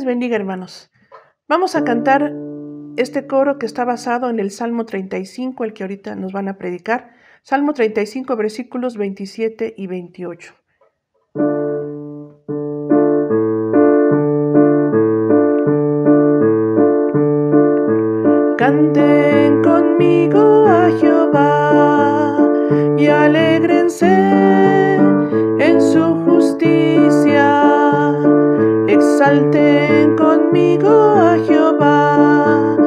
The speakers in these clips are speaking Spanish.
les bendiga, hermanos. Vamos a cantar este coro que está basado en el Salmo 35, el que ahorita nos van a predicar. Salmo 35, versículos 27 y 28. Canten conmigo a Jehová y alégrense en su justicia. Exalten conmigo a Jehová,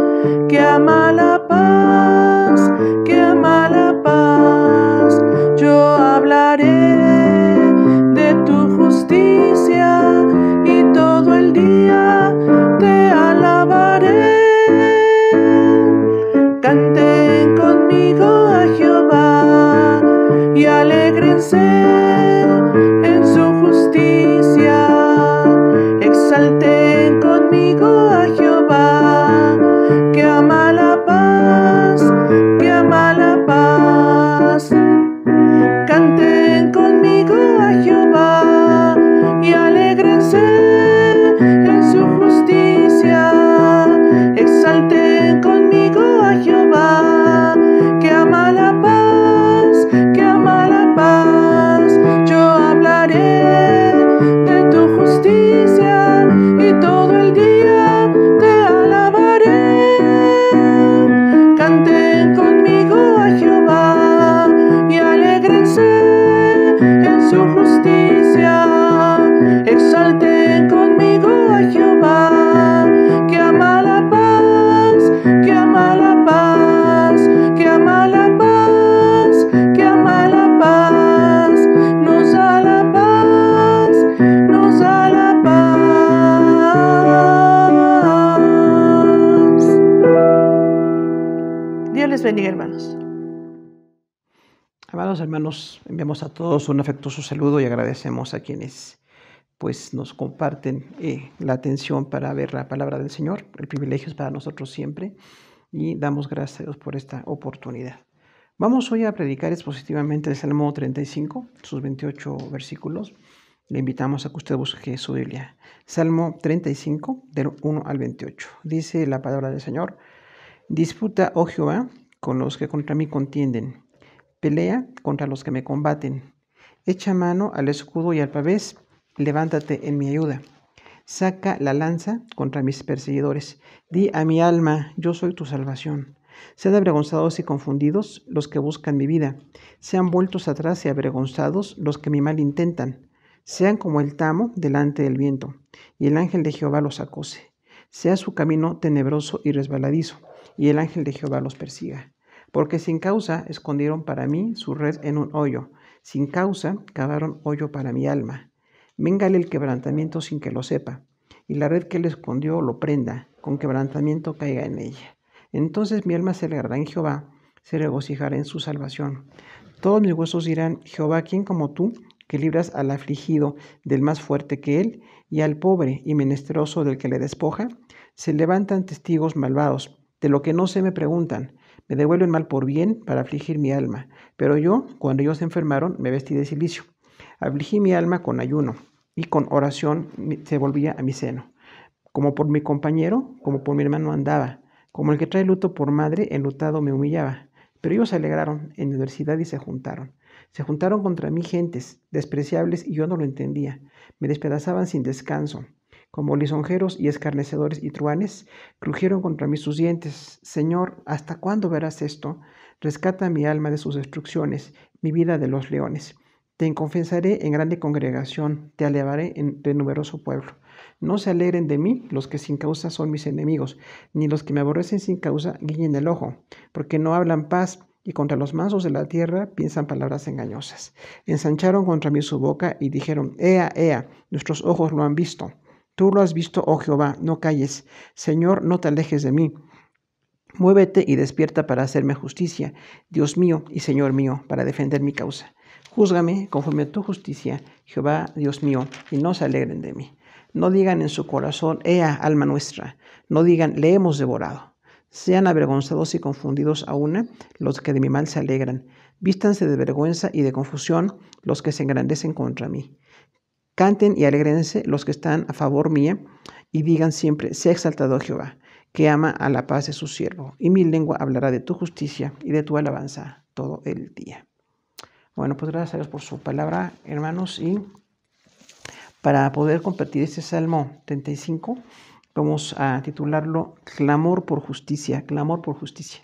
que ama la paz, que ama la paz. Yo hablaré de tu justicia y todo el día te alabaré. Canten conmigo a Jehová y alégrense en su justicia. Exalten conmigo a Jehová, que ama la paz, que ama la paz. Canten conmigo a Jehová y alégrense en su justicia. Exalten conmigo a Jehová, que ama la paz, que ama la paz. Yo hablaré de tu justicia y todo el día te alabaré. Canten conmigo a Jehová y alégrense en su justicia. Exalten conmigo a Jehová, que ama la paz, que ama la paz, que ama la paz, que ama la paz. Nos da la paz, nos da la paz. Dios les bendiga, hermanos. Amados hermanos, enviamos a todos un afectuoso saludo y agradecemos a quienes nos comparten la atención para ver la palabra del Señor. El privilegio es para nosotros siempre y damos gracias a Dios por esta oportunidad. Vamos hoy a predicar expositivamente el Salmo 35, sus 28 versículos. Le invitamos a que usted busque su Biblia. Salmo 35, del 1 al 28. Dice la palabra del Señor: Disputa, oh Jehová, con los que contra mí contienden. Pelea contra los que me combaten. Echa mano al escudo y al pavés. Levántate en mi ayuda. Saca la lanza contra mis perseguidores. Di a mi alma, yo soy tu salvación. Sean avergonzados y confundidos los que buscan mi vida. Sean vueltos atrás y avergonzados los que mi mal intentan. Sean como el tamo delante del viento, y el ángel de Jehová los acose. Sea su camino tenebroso y resbaladizo, y el ángel de Jehová los persiga. Porque sin causa escondieron para mí su red en un hoyo. Sin causa cavaron hoyo para mi alma. Véngale el quebrantamiento sin que lo sepa, y la red que él escondió lo prenda, con quebrantamiento caiga en ella. Entonces mi alma se alegrará en Jehová, se regocijará en su salvación. Todos mis huesos dirán: Jehová, ¿quién como tú, que libras al afligido del más fuerte que él, y al pobre y menesteroso del que le despoja? Se levantan testigos malvados, de lo que no sé me preguntan, me devuelven mal por bien para afligir mi alma. Pero yo, cuando ellos se enfermaron, me vestí de cilicio. Afligí mi alma con ayuno, y con oración se volvía a mi seno. Como por mi compañero, como por mi hermano andaba, como el que trae luto por madre, enlutado me humillaba. Pero ellos se alegraron en mi adversidad y se juntaron. Se juntaron contra mí gentes despreciables, y yo no lo entendía. Me despedazaban sin descanso. Como lisonjeros y escarnecedores y truhanes, crujieron contra mí sus dientes. Señor, ¿hasta cuándo verás esto? Rescata mi alma de sus destrucciones, mi vida de los leones. Te confesaré en grande congregación, te alabaré entre numeroso pueblo. No se alegren de mí los que sin causa son mis enemigos, ni los que me aborrecen sin causa guiñen el ojo, porque no hablan paz, y contra los mansos de la tierra piensan palabras engañosas. Ensancharon contra mí su boca y dijeron: Ea, ea, nuestros ojos lo han visto. Tú lo has visto, oh Jehová, no calles. Señor, no te alejes de mí. Muévete y despierta para hacerme justicia, Dios mío y Señor mío, para defender mi causa. Júzgame conforme a tu justicia, Jehová, Dios mío, y no se alegren de mí. No digan en su corazón: Ea, alma nuestra. No digan: le hemos devorado. Sean avergonzados y confundidos a una los que de mi mal se alegran. Vístanse de vergüenza y de confusión los que se engrandecen contra mí. Canten y alégrense los que están a favor mía, y digan siempre, sea exaltado Jehová, que ama a la paz de su siervo, y mi lengua hablará de tu justicia y de tu alabanza todo el día. Bueno, pues gracias a Dios por su palabra, hermanos, y para poder compartir este Salmo 35, vamos a titularlo Clamor por justicia, clamor por justicia.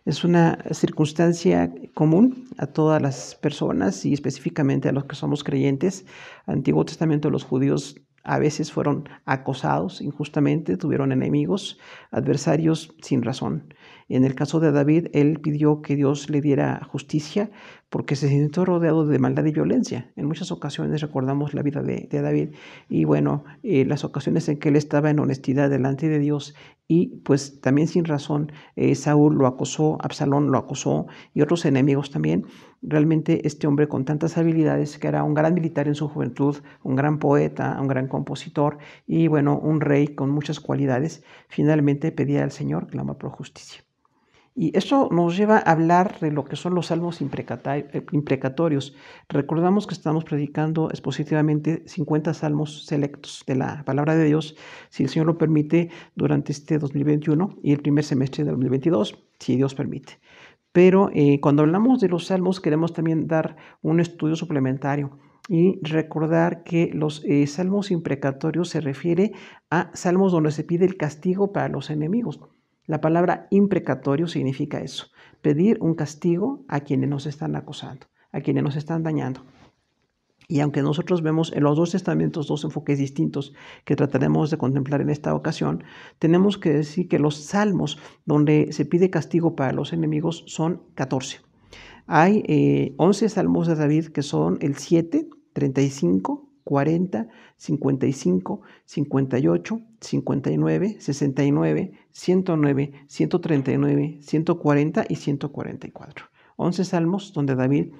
Es una circunstancia común a todas las personas y específicamente a los que somos creyentes. Antiguo Testamento, los judíos a veces fueron acosados injustamente, tuvieron enemigos, adversarios sin razón. En el caso de David, él pidió que Dios le diera justicia porque se sintió rodeado de maldad y violencia. En muchas ocasiones recordamos la vida de David y bueno, las ocasiones en que él estaba en honestidad delante de Dios y pues también sin razón, Saúl lo acosó, Absalón lo acosó y otros enemigos también. Realmente este hombre con tantas habilidades, que era un gran militar en su juventud, un gran poeta, un gran compositor y bueno, un rey con muchas cualidades, finalmente pedía al Señor, clama por justicia. Y eso nos lleva a hablar de lo que son los salmos imprecatorios. Recordamos que estamos predicando expositivamente 50 salmos selectos de la palabra de Dios, si el Señor lo permite, durante este 2021 y el primer semestre del 2022, si Dios permite. Pero cuando hablamos de los salmos queremos también dar un estudio suplementario y recordar que los salmos imprecatorios se refiere a salmos donde se pide el castigo para los enemigos. La palabra imprecatorio significa eso, pedir un castigo a quienes nos están acosando, a quienes nos están dañando. Y aunque nosotros vemos en los dos testamentos dos enfoques distintos que trataremos de contemplar en esta ocasión, tenemos que decir que los salmos donde se pide castigo para los enemigos son 14. Hay 11 salmos de David que son el 7, 35, 40, 55, 58, 59, 69, 109, 139, 140 y 144. 11 salmos donde David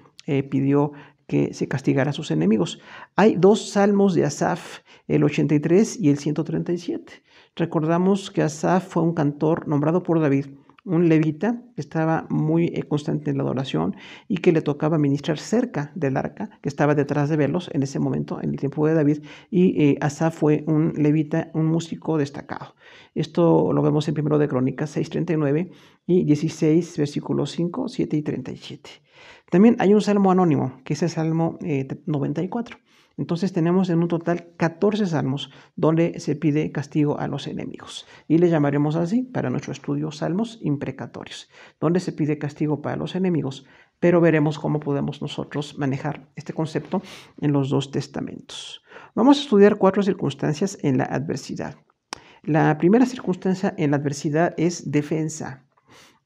pidió que se castigara a sus enemigos. Hay 2 salmos de Asaf, el 83 y el 137. Recordamos que Asaf fue un cantor nombrado por David, un levita que estaba muy constante en la adoración y que le tocaba ministrar cerca del arca que estaba detrás de velos en ese momento, en el tiempo de David, y Asaf fue un levita, un músico destacado. Esto lo vemos en 1 de Crónicas 6:39 y 16, versículos 5, 7 y 37. También hay un salmo anónimo, que es el Salmo 94. Entonces tenemos en un total 14 salmos donde se pide castigo a los enemigos. Y le llamaremos así para nuestro estudio salmos imprecatorios, donde se pide castigo para los enemigos, pero veremos cómo podemos nosotros manejar este concepto en los 2 testamentos. Vamos a estudiar 4 circunstancias en la adversidad. La primera circunstancia en la adversidad es defensa.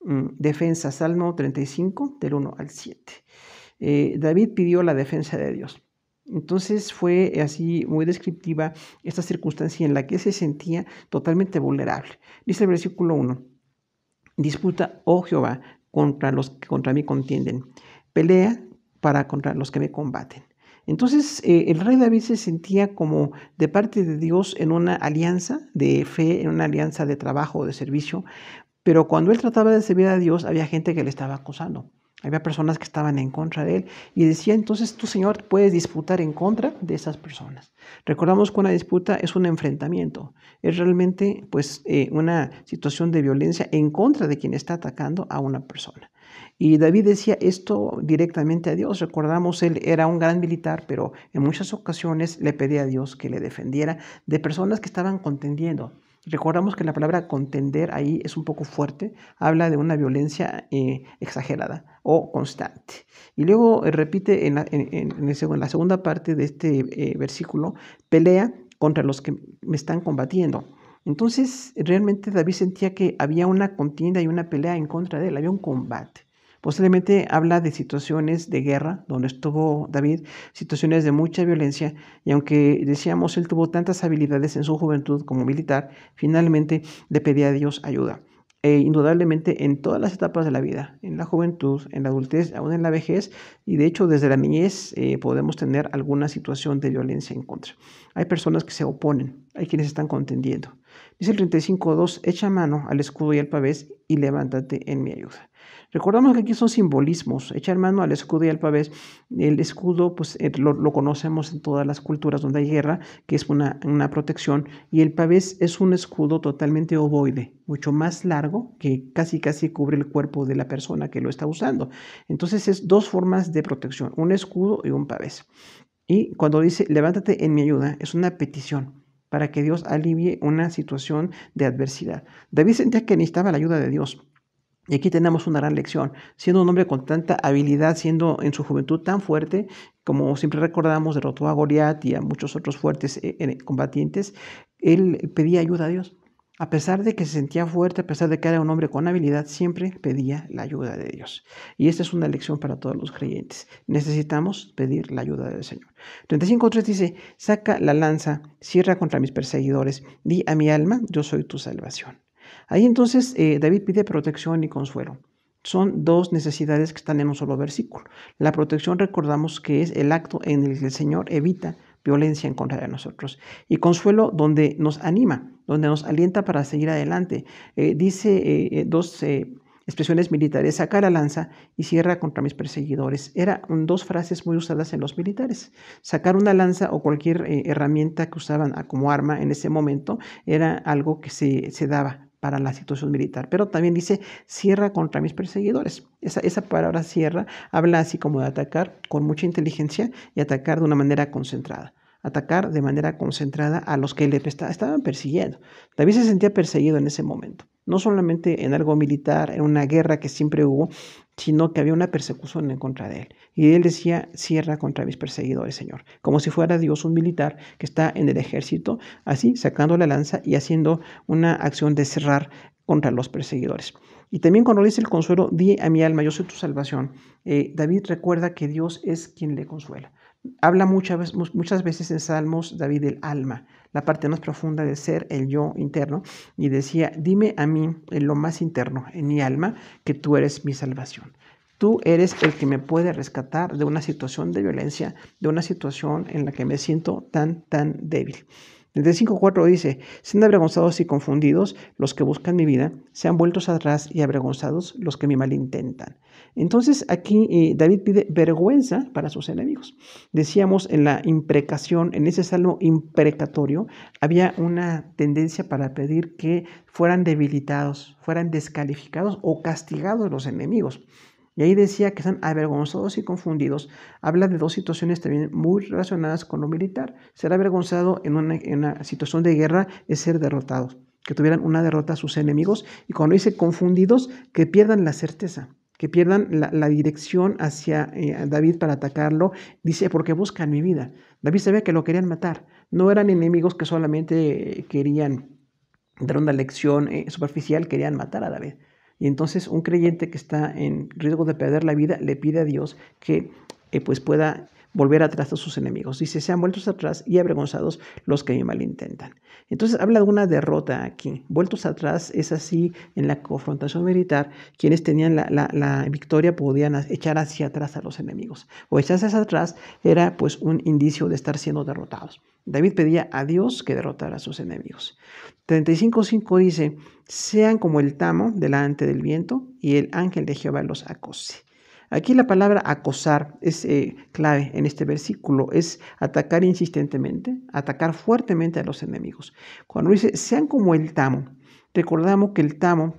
Defensa, Salmo 35, del 1 al 7. David pidió la defensa de Dios. Entonces fue así muy descriptiva esta circunstancia en la que se sentía totalmente vulnerable. Dice el versículo 1, disputa, oh Jehová, contra los que contra mí contienden, pelea contra los que me combaten. Entonces el rey David se sentía como de parte de Dios en una alianza de fe, en una alianza de trabajo, de servicio, pero cuando él trataba de servir a Dios había gente que le estaba acosando. Había personas que estaban en contra de él y decía, entonces tú, Señor, puedes disputar en contra de esas personas. Recordamos que una disputa es un enfrentamiento, es realmente pues una situación de violencia en contra de quien está atacando a una persona. Y David decía esto directamente a Dios. Recordamos, él era un gran militar, pero en muchas ocasiones le pedía a Dios que le defendiera de personas que estaban contendiendo. Recordamos que la palabra contender ahí es un poco fuerte, habla de una violencia exagerada o constante. Y luego repite en la segunda parte de este versículo, pelea contra los que me están combatiendo. Entonces realmente David sentía que había una contienda y una pelea en contra de él, había un combate. Posteriormente habla de situaciones de guerra, donde estuvo David, situaciones de mucha violencia, y aunque decíamos él tuvo tantas habilidades en su juventud como militar, finalmente le pedía a Dios ayuda. Indudablemente en todas las etapas de la vida, en la juventud, en la adultez, aún en la vejez, y de hecho desde la niñez podemos tener alguna situación de violencia en contra. Hay personas que se oponen, hay quienes están contendiendo. Dice el 35:2, echa mano al escudo y al pavés y levántate en mi ayuda. Recordamos que aquí son simbolismos, echar mano al escudo y al pavés. El escudo pues lo conocemos en todas las culturas donde hay guerra, que es una protección, y el pavés es un escudo totalmente ovoide, mucho más largo, que casi cubre el cuerpo de la persona que lo está usando. Entonces es dos formas de protección, un escudo y un pavés. Y cuando dice levántate en mi ayuda, es una petición para que Dios alivie una situación de adversidad. David sentía que necesitaba la ayuda de Dios. Y aquí tenemos una gran lección. Siendo un hombre con tanta habilidad, siendo en su juventud tan fuerte, como siempre recordamos, derrotó a Goliat y a muchos otros fuertes combatientes, él pedía ayuda a Dios. A pesar de que se sentía fuerte, a pesar de que era un hombre con habilidad, siempre pedía la ayuda de Dios. Y esta es una lección para todos los creyentes. Necesitamos pedir la ayuda del Señor. 35:3 dice, saca la lanza, cierra contra mis perseguidores, di a mi alma, yo soy tu salvación. Ahí entonces David pide protección y consuelo. Son dos necesidades que están en un solo versículo. La protección recordamos que es el acto en el que el Señor evita violencia en contra de nosotros. Y consuelo donde nos anima, donde nos alienta para seguir adelante. Dice dos expresiones militares, saca la lanza y cierra contra mis perseguidores. Eran dos frases muy usadas en los militares. Sacar una lanza o cualquier herramienta que usaban como arma en ese momento era algo que se daba para la situación militar, pero también dice cierra contra mis perseguidores. Esa palabra cierra habla así como de atacar con mucha inteligencia y atacar de una manera concentrada. Atacar de manera concentrada a los que le estaban persiguiendo. David se sentía perseguido en ese momento, no solamente en algo militar, en una guerra que siempre hubo, sino que había una persecución en contra de él. Y él decía, cierra contra mis perseguidores, Señor. Como si fuera Dios un militar que está en el ejército, así sacando la lanza y haciendo una acción de cerrar contra los perseguidores. Y también cuando dice el consuelo, di a mi alma, yo soy tu salvación. David recuerda que Dios es quien le consuela. Habla muchas veces en Salmos David del alma, la parte más profunda del ser, el yo interno, y decía, dime a mí en lo más interno, en mi alma, que tú eres mi salvación. Tú eres el que me puede rescatar de una situación de violencia, de una situación en la que me siento tan débil. Desde 5:4 dice, sean avergonzados y confundidos los que buscan mi vida, sean vueltos atrás y avergonzados los que mi mal intentan. Entonces aquí David pide vergüenza para sus enemigos. Decíamos en la imprecación, en ese salmo imprecatorio, había una tendencia para pedir que fueran debilitados, fueran descalificados o castigados los enemigos. Y ahí decía que están avergonzados y confundidos. Habla de dos situaciones también muy relacionadas con lo militar. Ser avergonzado en una situación de guerra es ser derrotados, que tuvieran una derrota a sus enemigos. Y cuando dice confundidos, que pierdan la certeza, que pierdan la dirección hacia David para atacarlo. Dice, porque buscan mi vida. David sabía que lo querían matar. No eran enemigos que solamente querían dar una lección superficial, querían matar a David. Y entonces un creyente que está en riesgo de perder la vida le pide a Dios que pues pueda volver atrás a sus enemigos. Dice, sean vueltos atrás y avergonzados los que me malintentan. Entonces habla de una derrota aquí. Vueltos atrás es así en la confrontación militar. Quienes tenían la victoria podían echar hacia atrás a los enemigos. O echarse hacia atrás era pues un indicio de estar siendo derrotados. David pedía a Dios que derrotara a sus enemigos. 35:5 dice, sean como el tamo delante del viento y el ángel de Jehová los acose. Aquí la palabra acosar es clave en este versículo, es atacar insistentemente, atacar fuertemente a los enemigos. Cuando dice, sean como el tamo, recordamos que el tamo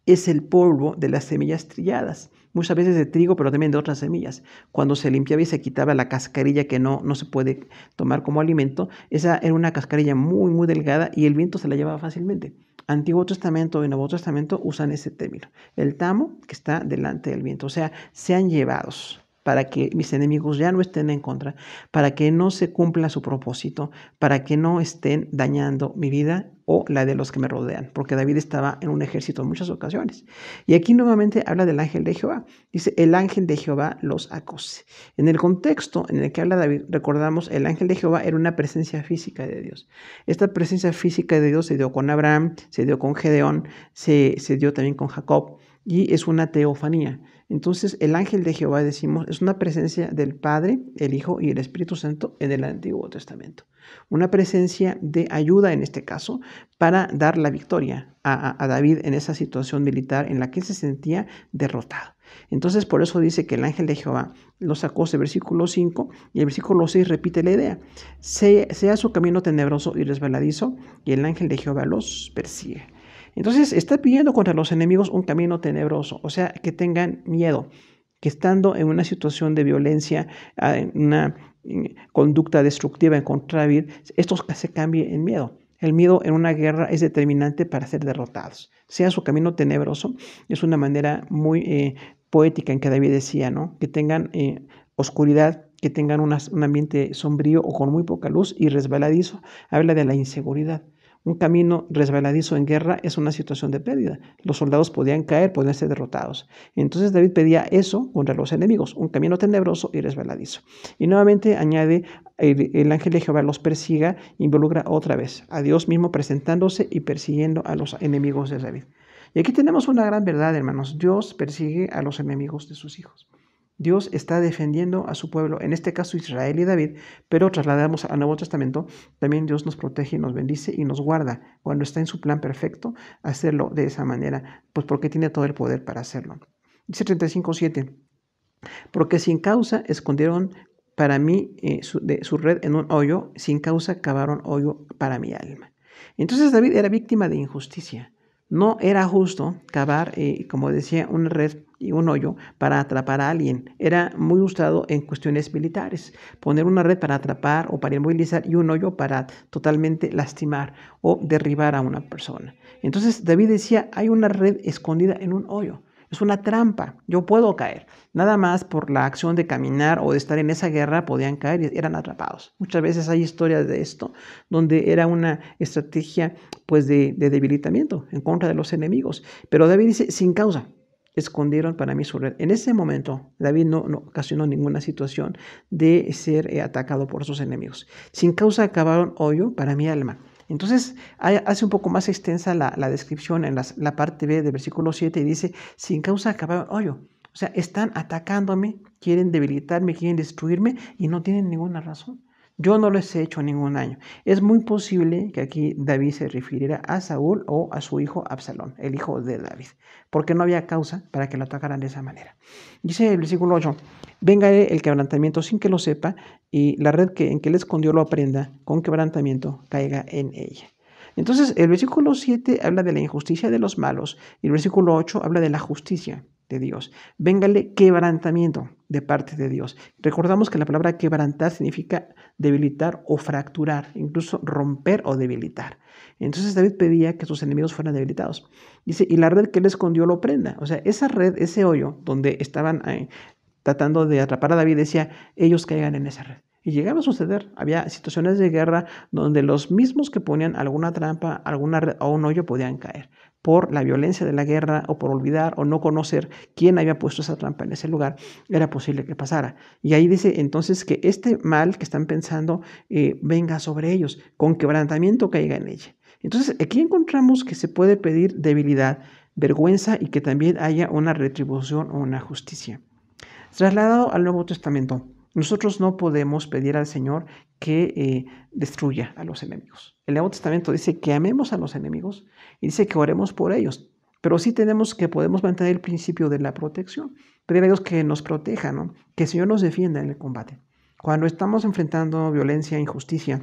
es el polvo de las semillas trilladas, muchas veces de trigo, pero también de otras semillas. Cuando se limpiaba y se quitaba la cascarilla que no se puede tomar como alimento, esa era una cascarilla muy delgada y el viento se la llevaba fácilmente. Antiguo Testamento y Nuevo Testamento usan ese término, el tamo que está delante del viento, o sea, sean llevados para que mis enemigos ya no estén en contra, para que no se cumpla su propósito, para que no estén dañando mi vida o la de los que me rodean, porque David estaba en un ejército en muchas ocasiones. Y aquí nuevamente habla del ángel de Jehová. Dice, el ángel de Jehová los acose. En el contexto en el que habla David, recordamos, el ángel de Jehová era una presencia física de Dios. Esta presencia física de Dios se dio con Abraham, se dio con Gedeón, se dio también con Jacob. y es una teofanía. Entonces, el ángel de Jehová, decimos, es una presencia del Padre, el Hijo y el Espíritu Santo en el Antiguo Testamento. Una presencia de ayuda, en este caso, para dar la victoria a David en esa situación militar en la que él se sentía derrotado. Entonces, por eso dice que el ángel de Jehová lo sacó del versículo 5 y el versículo 6 repite la idea. Sea su camino tenebroso y resbaladizo y el ángel de Jehová los persigue. Entonces, está pidiendo contra los enemigos un camino tenebroso, o sea, que tengan miedo, que estando en una situación de violencia, en una conducta destructiva en contra de David, esto se cambie en miedo. El miedo en una guerra es determinante para ser derrotados. Sea su camino tenebroso, es una manera muy poética en que David decía, ¿no? Que tengan oscuridad, que tengan un ambiente sombrío o con muy poca luz, y resbaladizo habla de la inseguridad. Un camino resbaladizo en guerra es una situación de pérdida. Los soldados podían caer, podían ser derrotados. Entonces David pedía eso contra los enemigos, un camino tenebroso y resbaladizo. Y nuevamente añade, el ángel de Jehová los persiga, involucra otra vez a Dios mismo presentándose y persiguiendo a los enemigos de David. Y aquí tenemos una gran verdad, hermanos. Dios persigue a los enemigos de sus hijos. Dios está defendiendo a su pueblo, en este caso Israel y David, pero trasladamos al Nuevo Testamento, también Dios nos protege y nos bendice y nos guarda cuando está en su plan perfecto hacerlo de esa manera, pues porque tiene todo el poder para hacerlo. Dice 35:7, porque sin causa escondieron para mí su red en un hoyo, sin causa cavaron hoyo para mi alma. Entonces David era víctima de injusticia. No era justo cavar, como decía, una red y un hoyo para atrapar a alguien. Era muy usado en cuestiones militares. Poner una red para atrapar o para inmovilizar y un hoyo para totalmente lastimar o derribar a una persona. Entonces David decía, hay una red escondida en un hoyo. Es una trampa, yo puedo caer. Nada más por la acción de caminar o de estar en esa guerra podían caer y eran atrapados. Muchas veces hay historias de esto, donde era una estrategia pues de debilitamiento en contra de los enemigos. Pero David dice, sin causa, escondieron para mí su red. En ese momento, David no ocasionó ninguna situación de ser atacado por sus enemigos. Sin causa cavaron hoyo para mi alma. Entonces hace un poco más extensa la descripción en la parte B del versículo 7 y dice, sin causa cavaron hoyo. O sea, están atacándome, quieren debilitarme, quieren destruirme y no tienen ninguna razón. Yo no les he hecho ningún daño. Es muy posible que aquí David se refiriera a Saúl o a su hijo Absalón, el hijo de David, porque no había causa para que lo atacaran de esa manera. Dice el versículo 8, venga el quebrantamiento sin que lo sepa, y la red en que él escondió lo aprenda, con quebrantamiento caiga en ella. Entonces el versículo 7 habla de la injusticia de los malos y el versículo 8 habla de la justicia de Dios. Véngale quebrantamiento de parte de Dios. Recordamos que la palabra quebrantar significa debilitar o fracturar, incluso romper o debilitar. Entonces David pedía que sus enemigos fueran debilitados. Dice, y la red que él escondió lo prenda. O sea, esa red, ese hoyo donde estaban tratando de atrapar a David, decía, ellos caigan en esa red. Y llegaba a suceder, había situaciones de guerra donde los mismos que ponían alguna trampa, alguna red o un hoyo podían caer por la violencia de la guerra o por olvidar o no conocer quién había puesto esa trampa en ese lugar, era posible que pasara. Y ahí dice entonces que este mal que están pensando venga sobre ellos, con quebrantamiento caiga en ella. Entonces aquí encontramos que se puede pedir debilidad, vergüenza y que también haya una retribución o una justicia. Trasladado al Nuevo Testamento, nosotros no podemos pedir al Señor que destruya a los enemigos. El Nuevo Testamento dice que amemos a los enemigos y dice que oremos por ellos, pero sí podemos mantener el principio de la protección, pedir a Dios que nos proteja, ¿no? Que el Señor nos defienda en el combate. Cuando estamos enfrentando violencia, injusticia,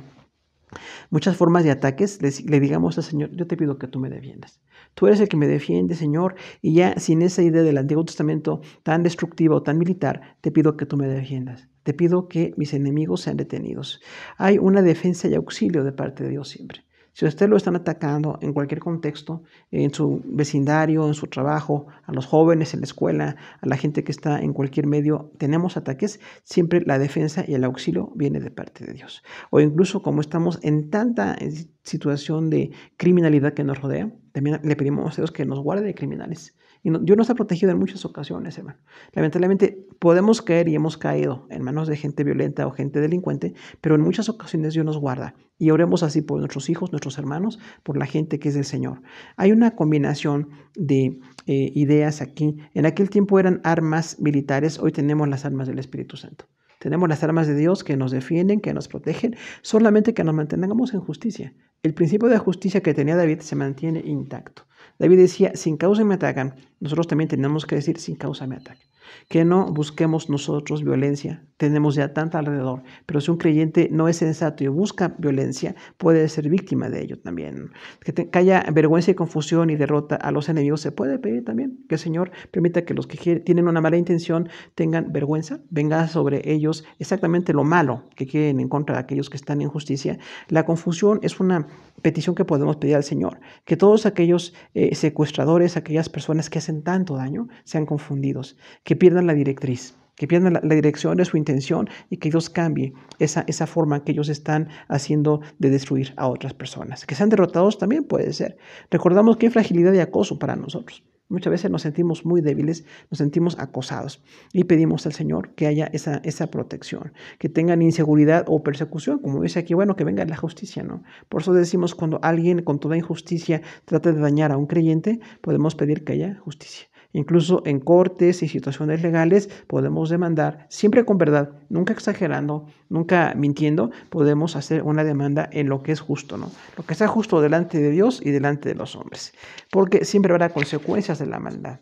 muchas formas de ataques, le digamos al Señor, yo te pido que tú me defiendas. Tú eres el que me defiende, Señor, y ya sin esa idea del Antiguo Testamento tan destructivo, tan militar, te pido que tú me defiendas. Te pido que mis enemigos sean detenidos. Hay una defensa y auxilio de parte de Dios siempre. Si a usted lo están atacando en cualquier contexto, en su vecindario, en su trabajo, a los jóvenes en la escuela, a la gente que está en cualquier medio, tenemos ataques, siempre la defensa y el auxilio viene de parte de Dios. O incluso como estamos en tanta situación de criminalidad que nos rodea, también le pedimos a Dios que nos guarde de criminales. Y Dios nos ha protegido en muchas ocasiones, hermano. Lamentablemente podemos caer y hemos caído en manos de gente violenta o gente delincuente, pero en muchas ocasiones Dios nos guarda. Y oremos así por nuestros hijos, nuestros hermanos, por la gente que es del Señor. Hay una combinación de ideas aquí. En aquel tiempo eran armas militares, hoy tenemos las armas del Espíritu Santo. Tenemos las armas de Dios que nos defienden, que nos protegen, solamente que nos mantengamos en justicia. El principio de justicia que tenía David se mantiene intacto. David decía, sin causa me atacan. Nosotros también tenemos que decir, sin causa me atacan. Que no busquemos nosotros violencia. Tenemos ya tanta alrededor. Pero si un creyente no es sensato y busca violencia, puede ser víctima de ello también. Que haya vergüenza y confusión y derrota a los enemigos, se puede pedir también. Que el Señor permita que los que tienen una mala intención tengan vergüenza. Venga sobre ellos exactamente lo malo que quieren en contra de aquellos que están en justicia. La confusión es una petición que podemos pedir al Señor. Que todos aquellos secuestradores, aquellas personas que hacen tanto daño, sean confundidos. Que pierdan la directriz, que pierdan la dirección de su intención y que Dios cambie esa forma que ellos están haciendo de destruir a otras personas. Que sean derrotados también puede ser. Recordamos que hay fragilidad y acoso para nosotros. Muchas veces nos sentimos muy débiles, nos sentimos acosados y pedimos al Señor que haya esa protección, que tengan inseguridad o persecución, como dice aquí, bueno, que venga la justicia, ¿no? Por eso decimos, cuando alguien con toda injusticia trata de dañar a un creyente, podemos pedir que haya justicia. Incluso en cortes y situaciones legales podemos demandar, siempre con verdad, nunca exagerando, nunca mintiendo, podemos hacer una demanda en lo que es justo, ¿no? Lo que sea justo delante de Dios y delante de los hombres, porque siempre habrá consecuencias de la maldad.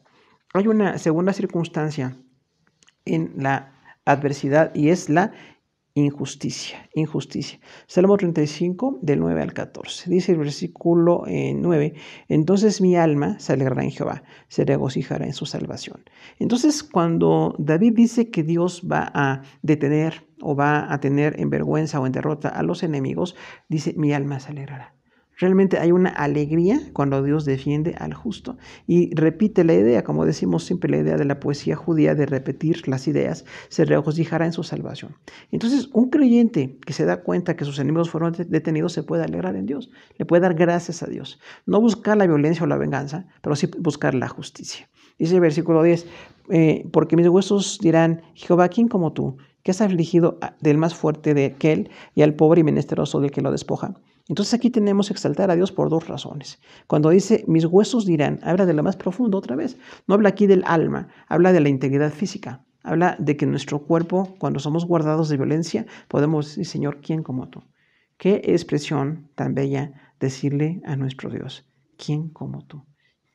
Hay una segunda circunstancia en la adversidad y es la injusticia. Salmo 35, del 9 al 14. Dice el versículo 9, entonces mi alma se alegrará en Jehová, se regocijará en su salvación. Entonces, cuando David dice que Dios va a detener o va a tener en vergüenza o en derrota a los enemigos, dice mi alma se alegrará. Realmente hay una alegría cuando Dios defiende al justo y repite la idea, como decimos siempre, la idea de la poesía judía de repetir las ideas, se regocijará en su salvación. Entonces, un creyente que se da cuenta que sus enemigos fueron detenidos se puede alegrar en Dios, le puede dar gracias a Dios. No buscar la violencia o la venganza, pero sí buscar la justicia. Dice el versículo 10, porque mis huesos dirán, Jehová, ¿quién como tú? Que has afligido del más fuerte de aquel y al pobre y menesteroso del que lo despoja. Entonces aquí tenemos que exaltar a Dios por dos razones. Cuando dice mis huesos dirán, habla de lo más profundo otra vez. No habla aquí del alma, habla de la integridad física. Habla de que nuestro cuerpo, cuando somos guardados de violencia, podemos decir, Señor, ¿quién como tú? Qué expresión tan bella decirle a nuestro Dios, ¿quién como tú?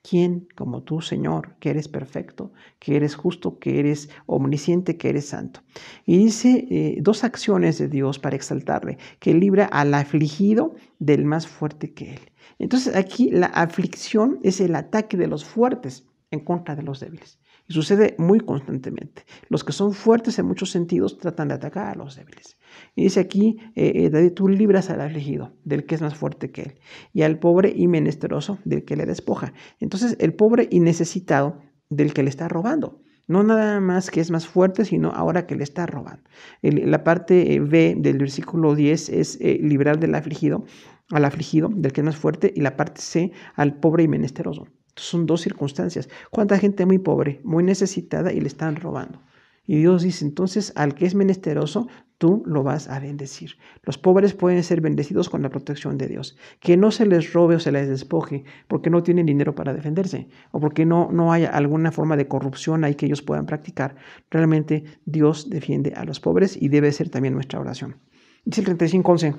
¿Quién como tú, Señor, que eres perfecto, que eres justo, que eres omnisciente, que eres santo? Y dice dos acciones de Dios para exaltarle, que libra al afligido del más fuerte que él. Entonces aquí la aflicción es el ataque de los fuertes en contra de los débiles. Y sucede muy constantemente. Los que son fuertes en muchos sentidos tratan de atacar a los débiles. Y dice aquí, David, tú libras al afligido, del que es más fuerte que él, y al pobre y menesteroso, del que le despoja. Entonces, el pobre y necesitado, del que le está robando. No nada más que es más fuerte, sino ahora que le está robando. La parte B del versículo 10 es librar del afligido, al afligido, del que es más fuerte, y la parte C, al pobre y menesteroso. Son dos circunstancias. ¿Cuánta gente muy pobre, muy necesitada y le están robando? Y Dios dice, entonces, al que es menesteroso, tú lo vas a bendecir. Los pobres pueden ser bendecidos con la protección de Dios. Que no se les robe o se les despoje porque no tienen dinero para defenderse o porque no haya alguna forma de corrupción ahí que ellos puedan practicar. Realmente Dios defiende a los pobres y debe ser también nuestra oración. Dice el 35:11,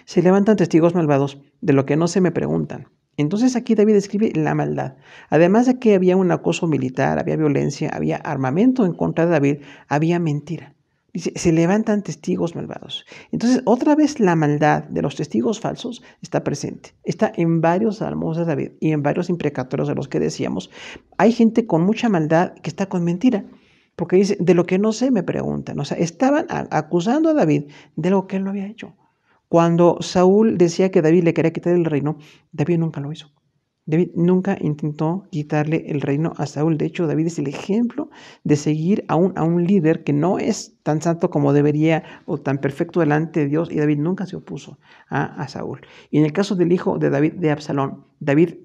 se levantan testigos malvados de lo que no se me preguntan. Entonces aquí David describe la maldad. Además de que había un acoso militar, había violencia, había armamento en contra de David, había mentira. Dice, se levantan testigos malvados. Entonces, otra vez la maldad de los testigos falsos está presente. Está en varios salmos de David y en varios imprecatorios de los que decíamos. Hay gente con mucha maldad que está con mentira. Porque dice, de lo que no sé me preguntan. O sea, estaban acusando a David de lo que él no había hecho. Cuando Saúl decía que David le quería quitar el reino, David nunca lo hizo. David nunca intentó quitarle el reino a Saúl. De hecho, David es el ejemplo de seguir a un líder que no es tan santo como debería o tan perfecto delante de Dios, y David nunca se opuso a Saúl. Y en el caso del hijo de David, de Absalón, David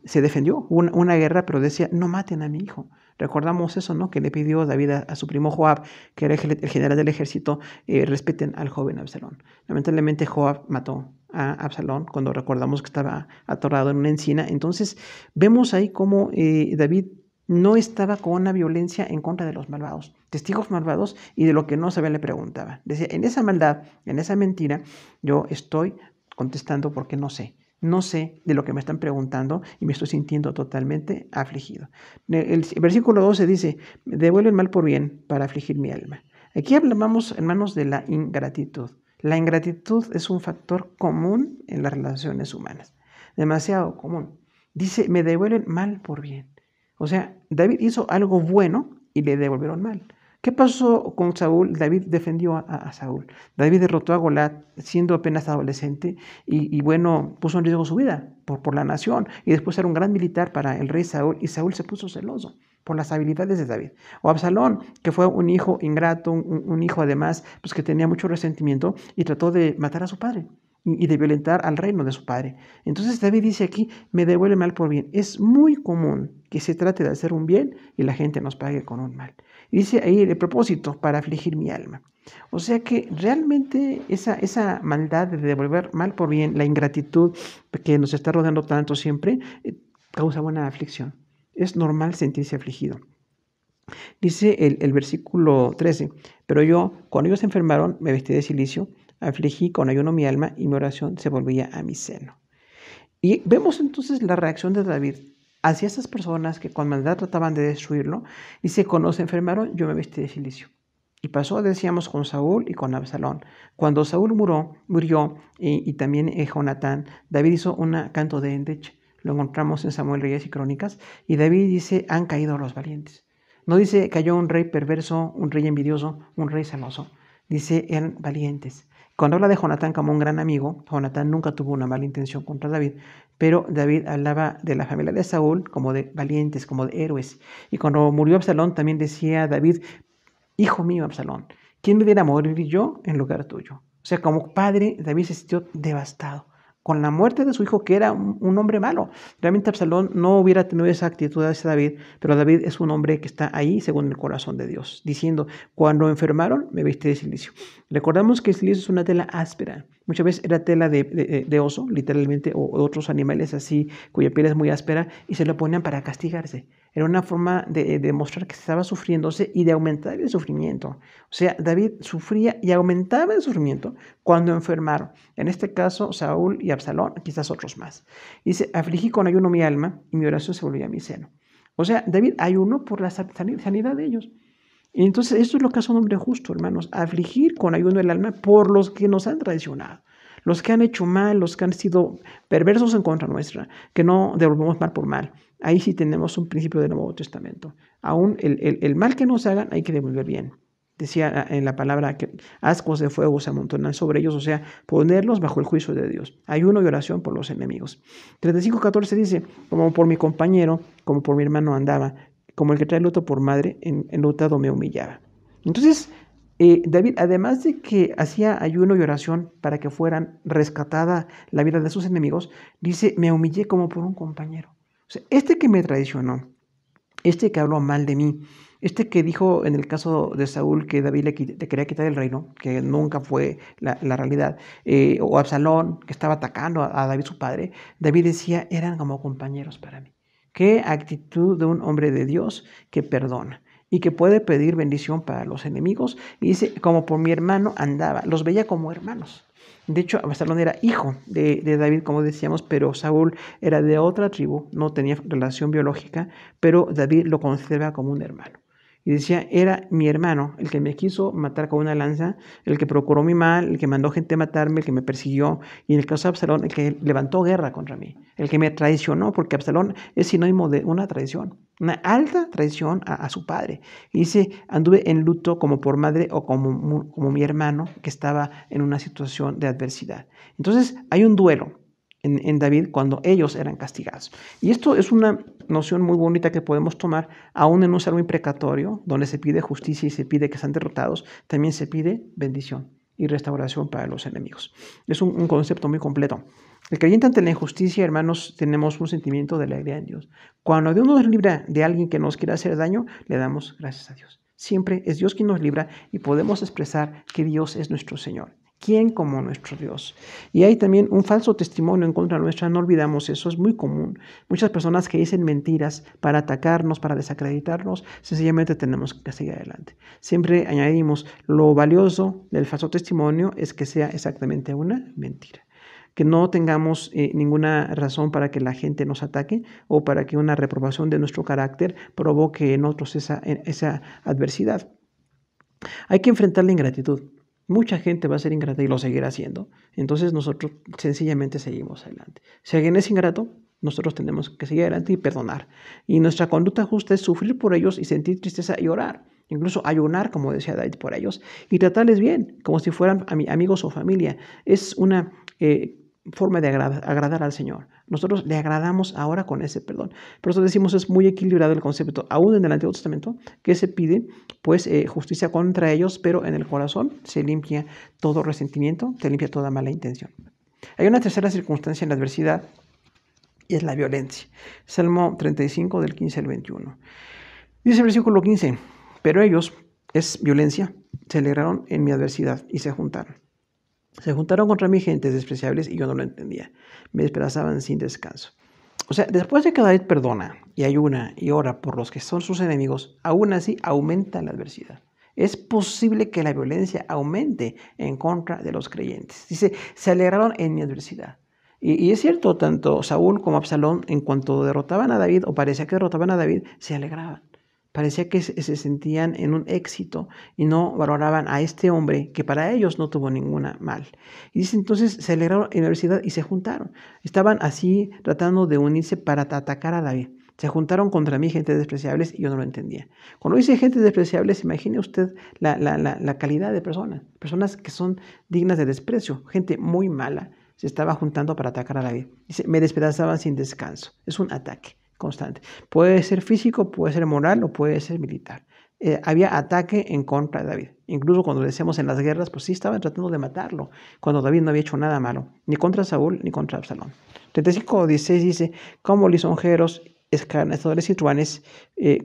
se defendió, hubo una guerra, pero decía, no maten a mi hijo. Recordamos eso, ¿no? Que le pidió David a su primo Joab, que era el general del ejército, respeten al joven Absalón. Lamentablemente Joab mató a Absalón cuando recordamos que estaba atorado en una encina. Entonces vemos ahí cómo David no estaba con una violencia en contra de los malvados, testigos malvados, y de lo que no sabía le preguntaba. Decía, en esa maldad, en esa mentira, yo estoy contestando porque no sé. No sé de lo que me están preguntando y me estoy sintiendo totalmente afligido. El versículo 12 dice, devuelve el mal por bien para afligir mi alma. Aquí hablamos, hermanos, de la ingratitud. La ingratitud es un factor común en las relaciones humanas, demasiado común. Dice, me devuelven mal por bien. O sea, David hizo algo bueno y le devolvieron mal. ¿Qué pasó con Saúl? David defendió a Saúl. David derrotó a Goliat siendo apenas adolescente y bueno, puso en riesgo su vida por la nación. Y después era un gran militar para el rey Saúl, y Saúl se puso celoso por las habilidades de David. O Absalón, que fue un hijo ingrato, un hijo además pues que tenía mucho resentimiento y trató de matar a su padre y de violentar al reino de su padre. Entonces David dice aquí, me devuelve mal por bien. Es muy común que se trate de hacer un bien y la gente nos pague con un mal. Y dice ahí el propósito, para afligir mi alma. O sea que realmente esa maldad de devolver mal por bien, la ingratitud que nos está rodeando tanto siempre, causa buena aflicción. Es normal sentirse afligido. Dice el versículo 13, pero yo, cuando ellos se enfermaron, me vestí de cilicio, afligí con ayuno mi alma y mi oración se volvía a mi seno. Y vemos entonces la reacción de David hacia esas personas que con maldad trataban de destruirlo. Dice, cuando se enfermaron, yo me vestí de cilicio. Y pasó, decíamos, con Saúl y con Absalón. Cuando Saúl murió y también Jonatán, David hizo un canto de endecha. Lo encontramos en Samuel, Reyes y Crónicas. Y David dice, han caído los valientes. No dice, cayó un rey perverso, un rey envidioso, un rey celoso. Dice, eran valientes. Cuando habla de Jonatán como un gran amigo, Jonatán nunca tuvo una mala intención contra David, pero David hablaba de la familia de Saúl como de valientes, como de héroes. Y cuando murió Absalón, también decía David, hijo mío Absalón, ¿quién me diera morir yo en lugar tuyo? O sea, como padre, David se sintió devastado con la muerte de su hijo, que era un hombre malo. Realmente Absalón no hubiera tenido esa actitud hacia David, pero David es un hombre que está ahí según el corazón de Dios, diciendo, cuando enfermaron, me vestí de cilicio. Recordamos que el cilicio es una tela áspera. Muchas veces era tela de oso, literalmente, o otros animales así, cuya piel es muy áspera, y se lo ponían para castigarse. Era una forma de demostrar que estaba sufriéndose y de aumentar el sufrimiento. O sea, David sufría y aumentaba el sufrimiento cuando enfermaron. En este caso, Saúl y Absalón, quizás otros más. Dice, afligí con ayuno mi alma y mi oración se volvió a mi seno. O sea, David ayunó por la sanidad de ellos. Y entonces esto es lo que hace un hombre justo, hermanos, afligir con ayuno el alma por los que nos han traicionado, los que han hecho mal, los que han sido perversos en contra nuestra, que no devolvemos mal por mal. Ahí sí tenemos un principio del Nuevo Testamento. Aún el mal que nos hagan hay que devolver bien. Decía en la palabra que ascuas de fuego se amontonan sobre ellos, o sea, ponerlos bajo el juicio de Dios. Ayuno y oración por los enemigos. 35:14 dice, como por mi compañero, como por mi hermano andaba, como el que trae luto por madre, enlutado me humillaba. Entonces, David, además de que hacía ayuno y oración para que fueran rescatada la vida de sus enemigos, dice, me humillé como por un compañero. O sea, este que me traicionó, este que habló mal de mí, este que dijo en el caso de Saúl que David le quería quitar el reino, que nunca fue la realidad, o Absalón, que estaba atacando a David su padre, David decía, eran como compañeros para mí. Qué actitud de un hombre de Dios que perdona y que puede pedir bendición para los enemigos. Y dice, como por mi hermano andaba, los veía como hermanos. De hecho, Absalón era hijo de David, como decíamos, pero Saúl era de otra tribu, no tenía relación biológica, pero David lo considera como un hermano. Y decía, era mi hermano, el que me quiso matar con una lanza, el que procuró mi mal, el que mandó gente a matarme, el que me persiguió. Y en el caso de Absalón, el que levantó guerra contra mí, el que me traicionó, porque Absalón es sinónimo de una traición, una alta traición a su padre. Y dice, anduve en luto como por madre o como mi hermano que estaba en una situación de adversidad. Entonces hay un duelo. en David cuando ellos eran castigados. Y esto es una noción muy bonita que podemos tomar aún en un salmo imprecatorio, donde se pide justicia y se pide que sean derrotados, también se pide bendición y restauración para los enemigos. Es un concepto muy completo. El creyente ante la injusticia, hermanos, tenemos un sentimiento de alegría en Dios. Cuando Dios nos libra de alguien que nos quiera hacer daño, le damos gracias a Dios. Siempre es Dios quien nos libra y podemos expresar que Dios es nuestro Señor. ¿Quién como nuestro Dios? Y hay también un falso testimonio en contra nuestra, no olvidamos eso, es muy común. Muchas personas que dicen mentiras para atacarnos, para desacreditarnos, sencillamente tenemos que seguir adelante. Siempre añadimos, lo valioso del falso testimonio es que sea exactamente una mentira. Que no tengamos ninguna razón para que la gente nos ataque o para que una reprobación de nuestro carácter provoque en otros esa adversidad. Hay que enfrentar la ingratitud. Mucha gente va a ser ingrata y lo seguirá haciendo. Entonces nosotros sencillamente seguimos adelante. Si alguien es ingrato, nosotros tenemos que seguir adelante y perdonar. Y nuestra conducta justa es sufrir por ellos y sentir tristeza y orar. Incluso ayunar, como decía David, por ellos. Y tratarles bien, como si fueran amigos o familia. Es una forma de agradar al Señor. Nosotros le agradamos ahora con ese perdón. Por eso decimos, es muy equilibrado el concepto, aún en el Antiguo Testamento, que se pide pues justicia contra ellos, pero en el corazón se limpia todo resentimiento, se limpia toda mala intención. Hay una tercera circunstancia en la adversidad y es la violencia. Salmo 35 del 15 al 21. Dice el versículo 15, pero ellos, es violencia, se alegraron en mi adversidad y se juntaron. Se juntaron contra mí gentes despreciables y yo no lo entendía. Me despedazaban sin descanso. O sea, después de que David perdona y ayuna y ora por los que son sus enemigos, aún así aumenta la adversidad. Es posible que la violencia aumente en contra de los creyentes. Dice, se alegraron en mi adversidad. Y es cierto, tanto Saúl como Absalón, en cuanto derrotaban a David, o parecía que derrotaban a David, se alegraban. Parecía que se sentían en un éxito y no valoraban a este hombre que para ellos no tuvo ninguna mal. Y dice entonces se alegraron en la adversidad y se juntaron. Estaban así tratando de unirse para atacar a David. Se juntaron contra mí gente despreciables y yo no lo entendía. Cuando dice gente despreciables, imagine usted la calidad de personas. Personas que son dignas de desprecio. Gente muy mala se estaba juntando para atacar a David. Dice, me despedazaban sin descanso. Es un ataque constante. Puede ser físico, puede ser moral o puede ser militar. Había ataque en contra de David. Incluso cuando decíamos en las guerras, pues sí estaban tratando de matarlo, cuando David no había hecho nada malo, ni contra Saúl ni contra Absalón. 35:16 dice, como lisonjeros, escarnecedores y truanes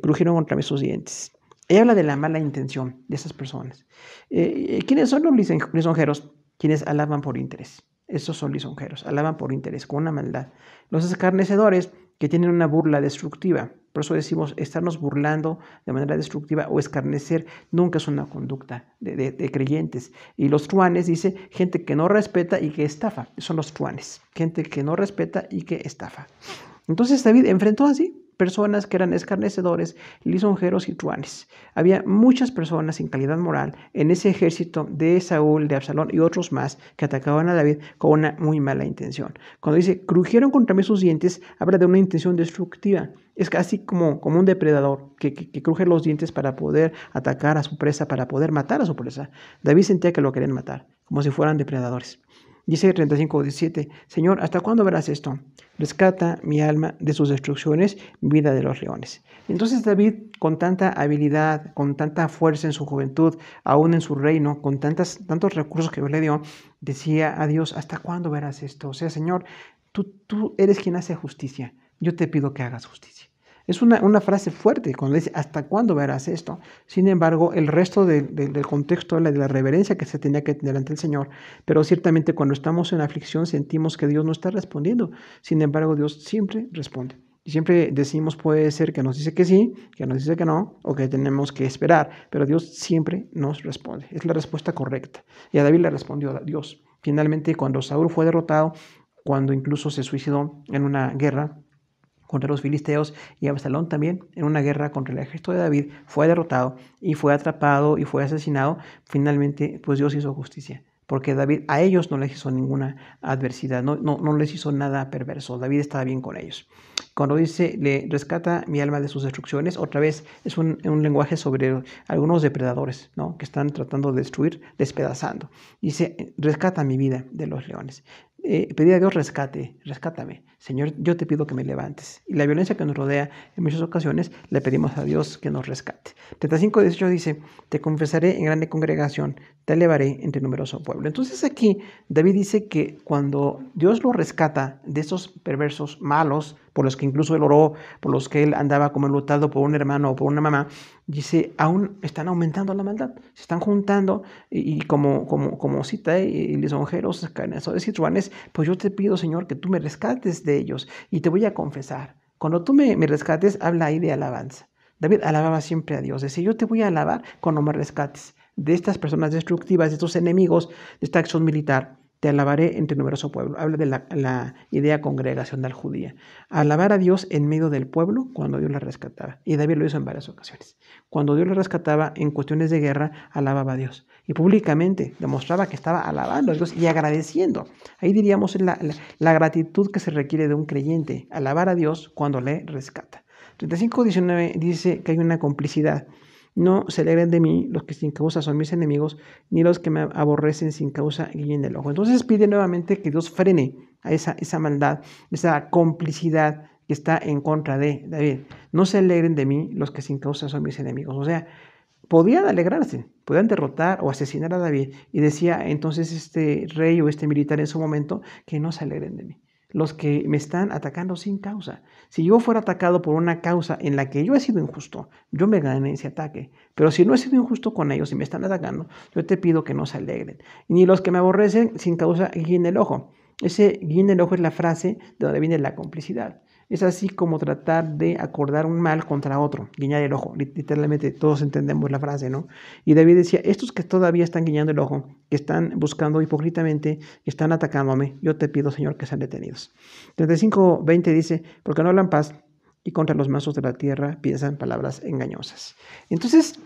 crujieron contra mí sus dientes. Ella habla de la mala intención de esas personas. ¿Quiénes son los lisonjeros? Quienes alaban por interés. Esos son lisonjeros, alaban por interés, con una maldad. Los escarnecedores, que tienen una burla destructiva. Por eso decimos, estarnos burlando de manera destructiva o escarnecer nunca es una conducta de creyentes. Y los truanes, dice, gente que no respeta y que estafa. Son los truanes, gente que no respeta y que estafa. Entonces David enfrentó así personas que eran escarnecedores, lisonjeros y truanes. Había muchas personas sin calidad moral en ese ejército de Saúl, de Absalón y otros más que atacaban a David con una muy mala intención. Cuando dice, crujieron contra mí sus dientes, habla de una intención destructiva. Es casi como un depredador que cruje los dientes para poder atacar a su presa, para poder matar a su presa. David sentía que lo querían matar, como si fueran depredadores. Dice 35:17, Señor, ¿hasta cuándo verás esto? Rescata mi alma de sus destrucciones, vida de los leones. Entonces David, con tanta habilidad, con tanta fuerza en su juventud, aún en su reino, con tantos recursos que Dios le dio, decía a Dios, ¿hasta cuándo verás esto? O sea, Señor, tú eres quien hace justicia. Yo te pido que hagas justicia. Es una frase fuerte cuando dice, ¿hasta cuándo verás esto? Sin embargo, el resto del contexto de la reverencia que se tenía que tener ante el Señor, pero ciertamente cuando estamos en aflicción sentimos que Dios no está respondiendo. Sin embargo, Dios siempre responde. Y siempre decimos, puede ser que nos dice que sí, que nos dice que no, o que tenemos que esperar, pero Dios siempre nos responde. Es la respuesta correcta. Y a David le respondió Dios. Finalmente, cuando Saúl fue derrotado, cuando incluso se suicidó en una guerra contra los filisteos, y Absalón también en una guerra contra el ejército de David fue derrotado y fue atrapado y fue asesinado. Finalmente, pues Dios hizo justicia, porque David a ellos no les hizo ninguna adversidad, no les hizo nada perverso. David estaba bien con ellos. Cuando dice, le rescata mi alma de sus destrucciones, otra vez es un lenguaje sobre algunos depredadores, ¿no? Que están tratando de destruir, despedazando. Dice, rescata mi vida de los leones. pedir a Dios rescate, rescátame. Señor, yo te pido que me levantes. Y la violencia que nos rodea en muchas ocasiones le pedimos a Dios que nos rescate. 35:18 dice, te confesaré en grande congregación, te elevaré entre numeroso pueblo. Entonces aquí David dice que cuando Dios lo rescata de esos perversos malos, por los que incluso él oró, por los que él andaba como enlutado por un hermano o por una mamá, dice, aún están aumentando la maldad, se están juntando y como cita lisonjeros, carnezores y truanes, pues yo te pido, Señor, que tú me rescates de ellos y te voy a confesar. Cuando tú me rescates, habla ahí de alabanza. David alababa siempre a Dios, decía, yo te voy a alabar cuando me rescates de estas personas destructivas, de estos enemigos, de esta acción militar. Te alabaré entre numeroso pueblo. Habla de la idea congregacional judía. Alabar a Dios en medio del pueblo cuando Dios la rescataba. Y David lo hizo en varias ocasiones. Cuando Dios la rescataba en cuestiones de guerra, alababa a Dios. Y públicamente demostraba que estaba alabando a Dios y agradeciendo. Ahí diríamos la gratitud que se requiere de un creyente. Alabar a Dios cuando le rescata. 35:19 dice que hay una complicidad. No se alegren de mí los que sin causa son mis enemigos, ni los que me aborrecen sin causa guiñen el ojo. Entonces pide nuevamente que Dios frene a esa maldad, esa complicidad que está en contra de David. No se alegren de mí los que sin causa son mis enemigos. O sea, podían alegrarse, podían derrotar o asesinar a David. Y decía entonces este rey o este militar en su momento que no se alegren de mí los que me están atacando sin causa. Si yo fuera atacado por una causa en la que yo he sido injusto, yo me gané ese ataque. Pero si no he sido injusto con ellos y me están atacando, yo te pido que no se alegren. Ni los que me aborrecen sin causa guiñen el ojo. Ese guiñen el ojo es la frase de donde viene la complicidad. Es así como tratar de acordar un mal contra otro, guiñar el ojo. Literalmente todos entendemos la frase, ¿no? Y David decía, estos que todavía están guiñando el ojo, que están buscando hipócritamente, que están atacándome, yo te pido, Señor, que sean detenidos. 35:20 dice, porque no hablan paz y contra los mansos de la tierra piensan palabras engañosas. Entonces,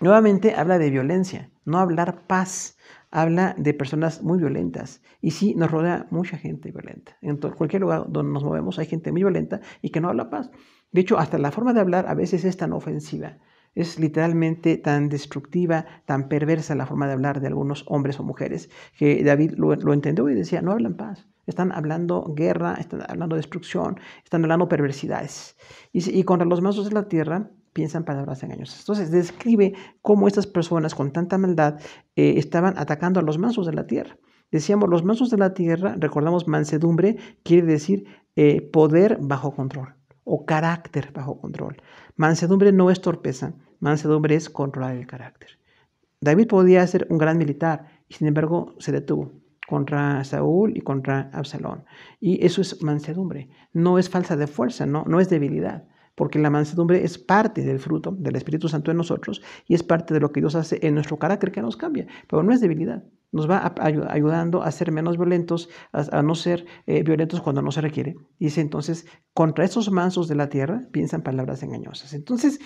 nuevamente habla de violencia, no hablar paz. Habla de personas muy violentas. Y sí, nos rodea mucha gente violenta. En cualquier lugar donde nos movemos hay gente muy violenta y que no habla paz. De hecho, hasta la forma de hablar a veces es tan ofensiva. Es literalmente tan destructiva, tan perversa la forma de hablar de algunos hombres o mujeres que David lo entendió y decía, no hablan paz. Están hablando guerra, están hablando destrucción, están hablando perversidades. Y contra los mansos de la tierra piensan palabras engañosas. Entonces describe cómo estas personas con tanta maldad estaban atacando a los mansos de la tierra. Decíamos, los mansos de la tierra, recordamos, mansedumbre quiere decir poder bajo control o carácter bajo control. Mansedumbre no es torpeza, mansedumbre es controlar el carácter. David podía ser un gran militar y sin embargo se detuvo contra Saúl y contra Absalón. Y eso es mansedumbre, no es falta de fuerza, no es debilidad. Porque la mansedumbre es parte del fruto del Espíritu Santo en nosotros y es parte de lo que Dios hace en nuestro carácter que nos cambia, pero no es debilidad. Nos va ayudando a ser menos violentos, a no ser violentos cuando no se requiere. Dice entonces, contra esos mansos de la tierra piensan palabras engañosas. Entonces,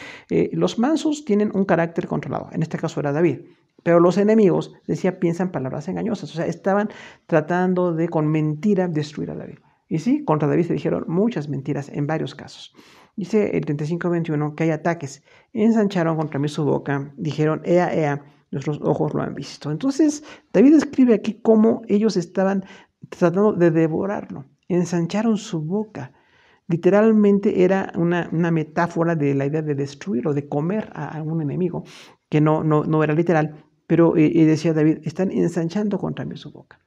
los mansos tienen un carácter controlado, en este caso era David. Pero los enemigos, decía, piensan palabras engañosas. O sea, estaban tratando de con mentira destruir a David. Y sí, contra David se dijeron muchas mentiras en varios casos. Dice el 35:21 que hay ataques. Ensancharon contra mí su boca, dijeron, ea, ea, nuestros ojos lo han visto. Entonces, David escribe aquí cómo ellos estaban tratando de devorarlo. Ensancharon su boca. Literalmente era una metáfora de la idea de destruir o de comer a un enemigo, que no era literal, pero decía David, están ensanchando contra mí su boca.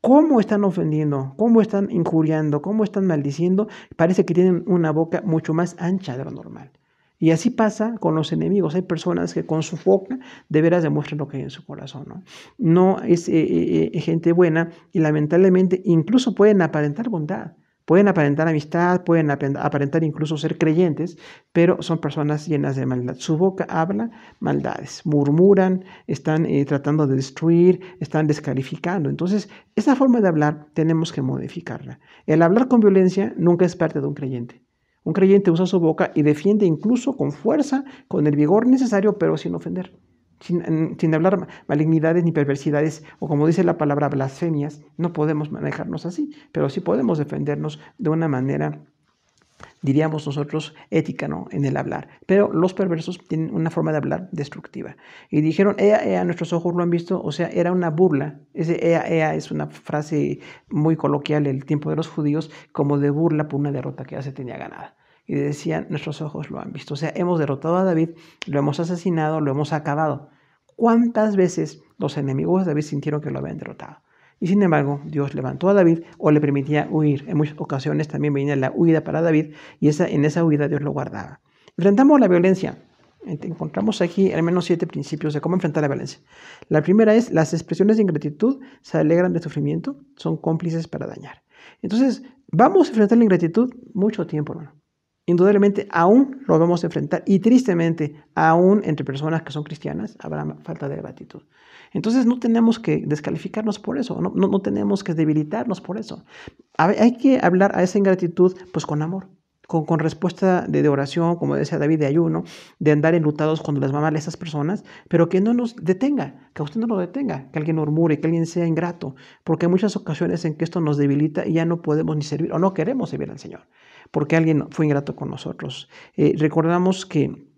¿Cómo están ofendiendo? ¿Cómo están injuriando? ¿Cómo están maldiciendo? Parece que tienen una boca mucho más ancha de lo normal. Y así pasa con los enemigos. Hay personas que con su boca de veras demuestran lo que hay en su corazón. No es gente buena y lamentablemente incluso pueden aparentar bondad. Pueden aparentar amistad, pueden aparentar incluso ser creyentes, pero son personas llenas de maldad. Su boca habla maldades, murmuran, están tratando de destruir, están descalificando. Entonces, esa forma de hablar tenemos que modificarla. El hablar con violencia nunca es parte de un creyente. Un creyente usa su boca y defiende incluso con fuerza, con el vigor necesario, pero sin ofender. Sin hablar malignidades ni perversidades, o como dice la palabra, blasfemias. No podemos manejarnos así, pero sí podemos defendernos de una manera diríamos nosotros, ética, ¿no? En el hablar. Pero los perversos tienen una forma de hablar destructiva. Y dijeron, ea, nuestros ojos lo han visto. O sea, era una burla. Ese ea es una frase muy coloquial en el tiempo de los judíos, como de burla por una derrota que ya se tenía ganada. Y decían, nuestros ojos lo han visto. O sea, hemos derrotado a David, lo hemos asesinado, lo hemos acabado. ¿Cuántas veces los enemigos de David sintieron que lo habían derrotado? Y sin embargo, Dios levantó a David o le permitía huir. En muchas ocasiones también venía la huida para David y en esa huida Dios lo guardaba. Enfrentamos la violencia. Encontramos aquí al menos 7 principios de cómo enfrentar la violencia. La primera es, las expresiones de ingratitud se alegran del sufrimiento, son cómplices para dañar. Entonces, vamos a enfrentar la ingratitud mucho tiempo, hermano. Indudablemente aún lo vamos a enfrentar y tristemente aún entre personas que son cristianas habrá falta de gratitud. Entonces no tenemos que descalificarnos por eso, no tenemos que debilitarnos por eso. Hay que hablar a esa ingratitud pues con amor, con respuesta de oración, como decía David, de ayuno, de andar enlutados cuando les va mal a esas personas, pero que no nos detenga, que a usted no lo detenga, que alguien murmure, que alguien sea ingrato, porque hay muchas ocasiones en que esto nos debilita y ya no podemos ni servir o no queremos servir al Señor, porque alguien fue ingrato con nosotros. Recordamos que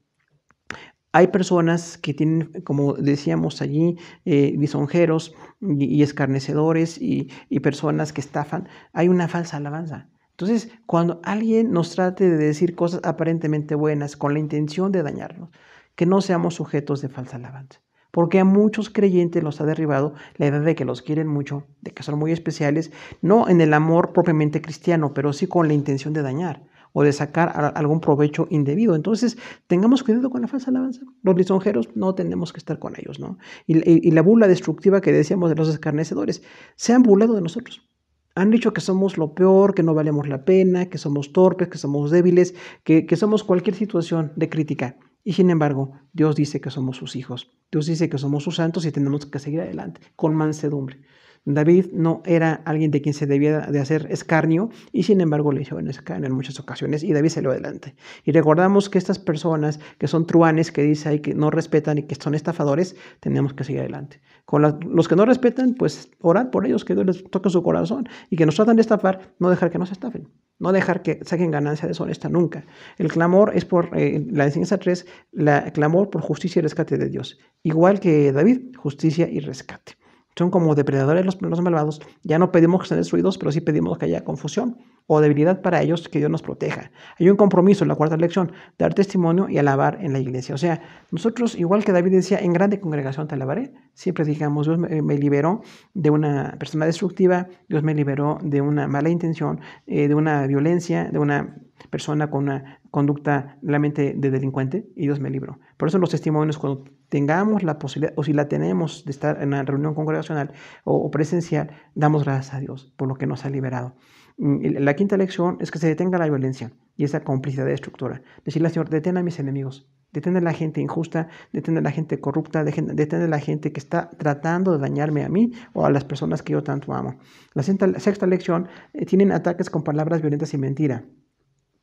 hay personas que tienen, como decíamos allí, lisonjeros y escarnecedores y personas que estafan. Hay una falsa alabanza. Entonces, cuando alguien nos trate de decir cosas aparentemente buenas con la intención de dañarnos, que no seamos sujetos de falsa alabanza. Porque a muchos creyentes los ha derribado la idea de que los quieren mucho, de que son muy especiales, no en el amor propiamente cristiano, pero sí con la intención de dañar o de sacar algún provecho indebido. Entonces, tengamos cuidado con la falsa alabanza. Los lisonjeros no tenemos que estar con ellos, ¿no? Y la burla destructiva que decíamos de los escarnecedores, se han burlado de nosotros. Han dicho que somos lo peor, que no valemos la pena, que somos torpes, que somos débiles, que somos cualquier situación de crítica. Y sin embargo, Dios dice que somos sus hijos. Dios dice que somos sus santos y tenemos que seguir adelante con mansedumbre. David no era alguien de quien se debía de hacer escarnio y sin embargo le hicieron escarnio en muchas ocasiones y David salió adelante. Y recordamos que estas personas que son truanes, que dice ahí que no respetan y que son estafadores, tenemos que seguir adelante. Con los que no respetan, pues orad por ellos, que Dios les toque su corazón y que nos tratan de estafar, no dejar que nos estafen. No dejar que saquen ganancia deshonesta nunca. El clamor es por, la enseñanza 3, el clamor por justicia y rescate de Dios. Igual que David, justicia y rescate. Son como depredadores los malvados. Ya no pedimos que sean destruidos, pero sí pedimos que haya confusión o debilidad para ellos, que Dios nos proteja. Hay un compromiso en la 4ª lección, dar testimonio y alabar en la iglesia. O sea, nosotros, igual que David decía, en grande congregación te alabaré, siempre digamos, Dios me liberó de una persona destructiva, Dios me liberó de una mala intención, de una violencia, de una persona con una conducta realmente de delincuente, y Dios me libró. Por eso los testimonios, cuando tengamos la posibilidad, o si la tenemos, de estar en una reunión congregacional o presencial, damos gracias a Dios por lo que nos ha liberado. La 5ª lección es que se detenga la violencia y esa complicidad de estructura. Decirle al Señor, detén a mis enemigos, detén a la gente injusta, detén a la gente corrupta, detén a la gente que está tratando de dañarme a mí o a las personas que yo tanto amo. La 6ª lección, tienen ataques con palabras violentas y mentira.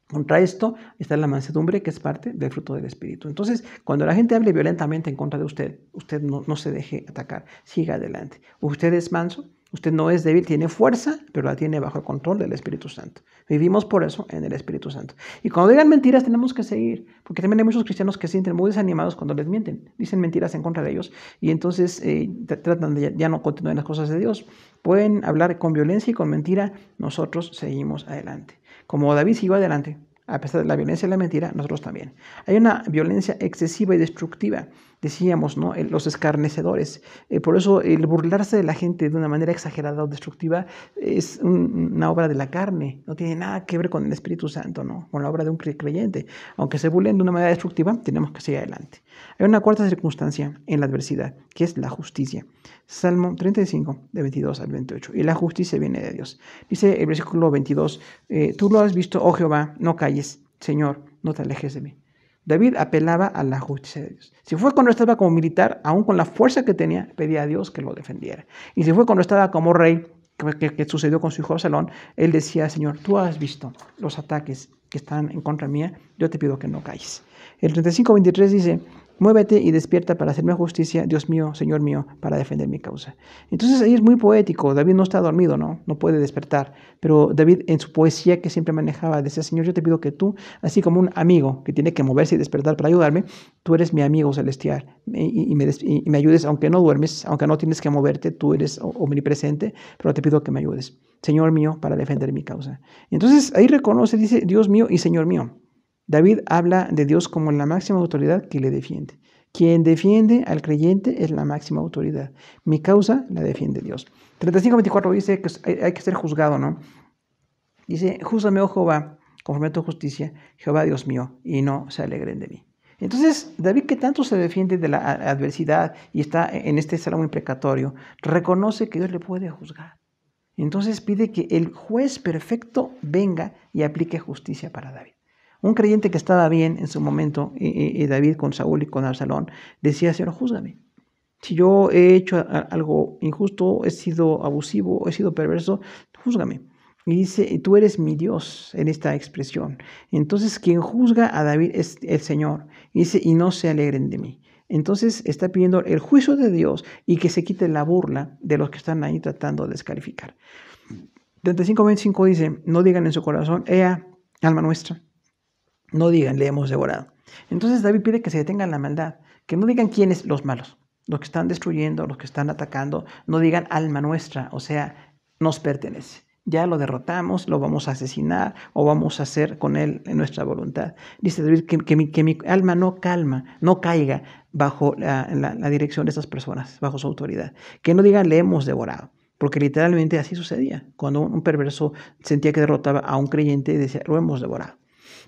Contra esto está la mansedumbre, que es parte del fruto del Espíritu. Entonces, cuando la gente hable violentamente en contra de usted, usted no se deje atacar, siga adelante. Usted es manso, usted no es débil, tiene fuerza, pero la tiene bajo el control del Espíritu Santo. Vivimos por eso en el Espíritu Santo. Y cuando digan mentiras tenemos que seguir, porque también hay muchos cristianos que se sienten muy desanimados cuando les mienten, dicen mentiras en contra de ellos y entonces tratan de ya no continuar las cosas de Dios. Pueden hablar con violencia y con mentira, nosotros seguimos adelante. Como David siguió adelante, a pesar de la violencia y la mentira, nosotros también. Hay una violencia excesiva y destructiva, decíamos, ¿no? Los escarnecedores. Por eso el burlarse de la gente de una manera exagerada o destructiva es una obra de la carne, no tiene nada que ver con el Espíritu Santo, ¿no? Con la obra de un creyente. Aunque se burlen de una manera destructiva, tenemos que seguir adelante. Hay una 4ª circunstancia en la adversidad, que es la justicia. Salmo 35, de 22 al 28. Y la justicia viene de Dios. Dice el versículo 22, tú lo has visto, oh Jehová, no calles, Señor, no te alejes de mí. David apelaba a la justicia de Dios. Si fue cuando estaba como militar, aún con la fuerza que tenía, pedía a Dios que lo defendiera. Y si fue cuando estaba como rey, que sucedió con su hijo Absalón, él decía, Señor, tú has visto los ataques que están en contra mía, yo te pido que no calles. El 35:23 dice, Muévete y despierta para hacerme justicia, Dios mío, Señor mío, para defender mi causa. Entonces ahí es muy poético. David no está dormido, no puede despertar. Pero David en su poesía que siempre manejaba decía, Señor, yo te pido que tú, así como un amigo que tiene que moverse y despertar para ayudarme, tú eres mi amigo celestial y me ayudes, aunque no duermes, aunque no tienes que moverte, tú eres omnipresente, pero te pido que me ayudes, Señor mío, para defender mi causa. Entonces ahí reconoce, dice, Dios mío y Señor mío. David habla de Dios como la máxima autoridad que le defiende. Quien defiende al creyente es la máxima autoridad. Mi causa la defiende Dios. 35:24 dice que hay que ser juzgado, ¿no? Dice, júzame, oh Jehová, conforme a tu justicia, Jehová Dios mío, y no se alegren de mí. Entonces, David, que tanto se defiende de la adversidad y está en este salmo imprecatorio, reconoce que Dios le puede juzgar. Entonces pide que el juez perfecto venga y aplique justicia para David. Un creyente que estaba bien en su momento, David con Saúl y con Absalón, decía, Señor, júzgame. Si yo he hecho algo injusto, he sido abusivo, he sido perverso, júzgame. Y dice, tú eres mi Dios en esta expresión. Entonces, quien juzga a David es el Señor. Y dice, y no se alegren de mí. Entonces, está pidiendo el juicio de Dios y que se quite la burla de los que están ahí tratando de descalificar. 35:25 dice, no digan en su corazón, ea, alma nuestra. No digan, le hemos devorado. Entonces David pide que se detenga la maldad, que no digan quiénes los malos, los que están destruyendo, los que están atacando, no digan alma nuestra, o sea, nos pertenece. Ya lo derrotamos, lo vamos a asesinar o vamos a hacer con él en nuestra voluntad. Dice David que mi alma no caiga bajo la dirección de esas personas, bajo su autoridad. Que no digan, le hemos devorado. Porque literalmente así sucedía. Cuando un perverso sentía que derrotaba a un creyente, decía, lo hemos devorado.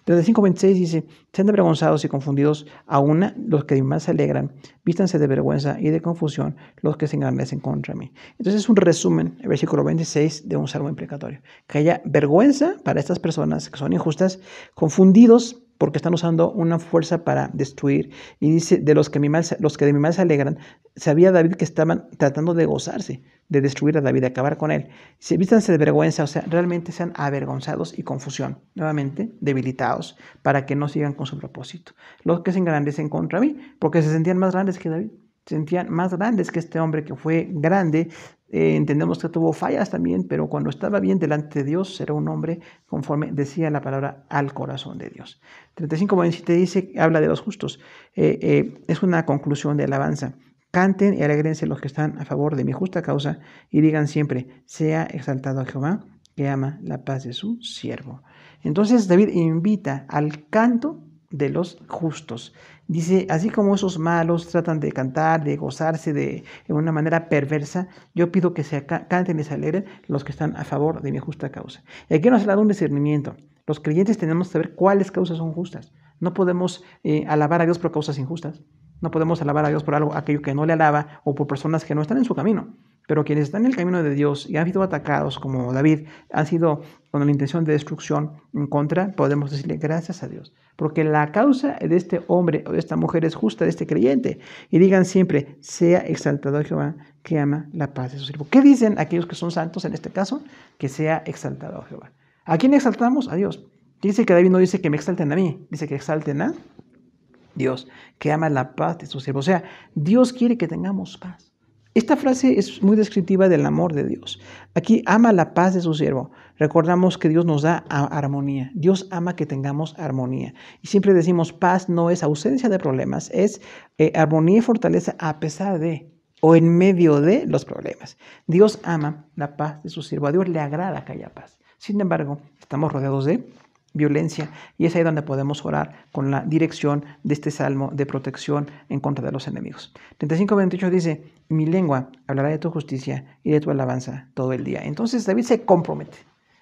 35:26 dice, sean avergonzados y confundidos a una los que más se alegran, vístanse de vergüenza y de confusión los que se engrandecen contra mí. Entonces es un resumen, el versículo 26 de un salmo imprecatorio. Que haya vergüenza para estas personas que son injustas, confundidos porque están usando una fuerza para destruir. Y dice, de los que de mi mal se alegran, sabía David que estaban tratando de gozarse, de destruir a David, de acabar con él. Se vístanse de vergüenza, o sea, realmente sean avergonzados y confusión, nuevamente debilitados, para que no sigan con su propósito. Los que se engrandecen contra mí, porque se sentían más grandes que David, se sentían más grandes que este hombre que fue grande. Entendemos que tuvo fallas también, pero cuando estaba bien delante de Dios, era un hombre conforme decía la palabra al corazón de Dios. 35:27 dice, habla de los justos. Es una conclusión de alabanza. Canten y alégrense los que están a favor de mi justa causa y digan siempre, sea exaltado a Jehová, que ama la paz de su siervo. Entonces David invita al canto de los justos. Dice, así como esos malos tratan de cantar, de gozarse de una manera perversa, yo pido que se canten y se alegren los que están a favor de mi justa causa. Y aquí nos habla de un discernimiento. Los creyentes tenemos que saber cuáles causas son justas. No podemos alabar a Dios por causas injustas. No podemos alabar a Dios por aquello que no le alaba o por personas que no están en su camino. Pero quienes están en el camino de Dios y han sido atacados, como David, han sido con la intención de destrucción en contra, podemos decirle gracias a Dios. Porque la causa de este hombre o de esta mujer es justa, de este creyente. Y digan siempre, sea exaltado Jehová, que ama la paz de su siervo. ¿Qué dicen aquellos que son santos en este caso? Que sea exaltado Jehová. ¿A quién exaltamos? A Dios. Dice que David no dice que me exalten a mí, dice que exalten a Dios, que ama la paz de su siervo. O sea, Dios quiere que tengamos paz. Esta frase es muy descriptiva del amor de Dios. Aquí ama la paz de su siervo. Recordamos que Dios nos da armonía. Dios ama que tengamos armonía. Y siempre decimos, paz no es ausencia de problemas, es armonía y fortaleza a pesar de o en medio de los problemas. Dios ama la paz de su siervo. A Dios le agrada que haya paz. Sin embargo, estamos rodeados de violencia, y es ahí donde podemos orar con la dirección de este salmo de protección en contra de los enemigos. 35:28 dice, mi lengua hablará de tu justicia y de tu alabanza todo el día. Entonces David se compromete.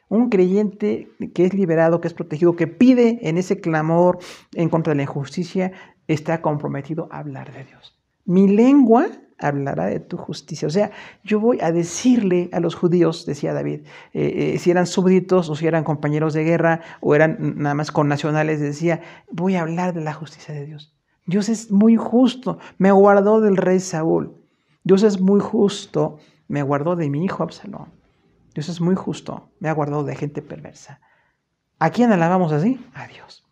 Un creyente que es liberado, que es protegido, que pide en ese clamor en contra de la injusticia, está comprometido a hablar de Dios. Mi lengua hablará de tu justicia. O sea, yo voy a decirle a los judíos, decía David, si eran súbditos o si eran compañeros de guerra o eran nada más connacionales, decía, voy a hablar de la justicia de Dios. Dios es muy justo, me guardó del rey Saúl. Dios es muy justo, me guardó de mi hijo Absalón. Dios es muy justo, me ha guardado de gente perversa. ¿A quién alabamos así? A Dios.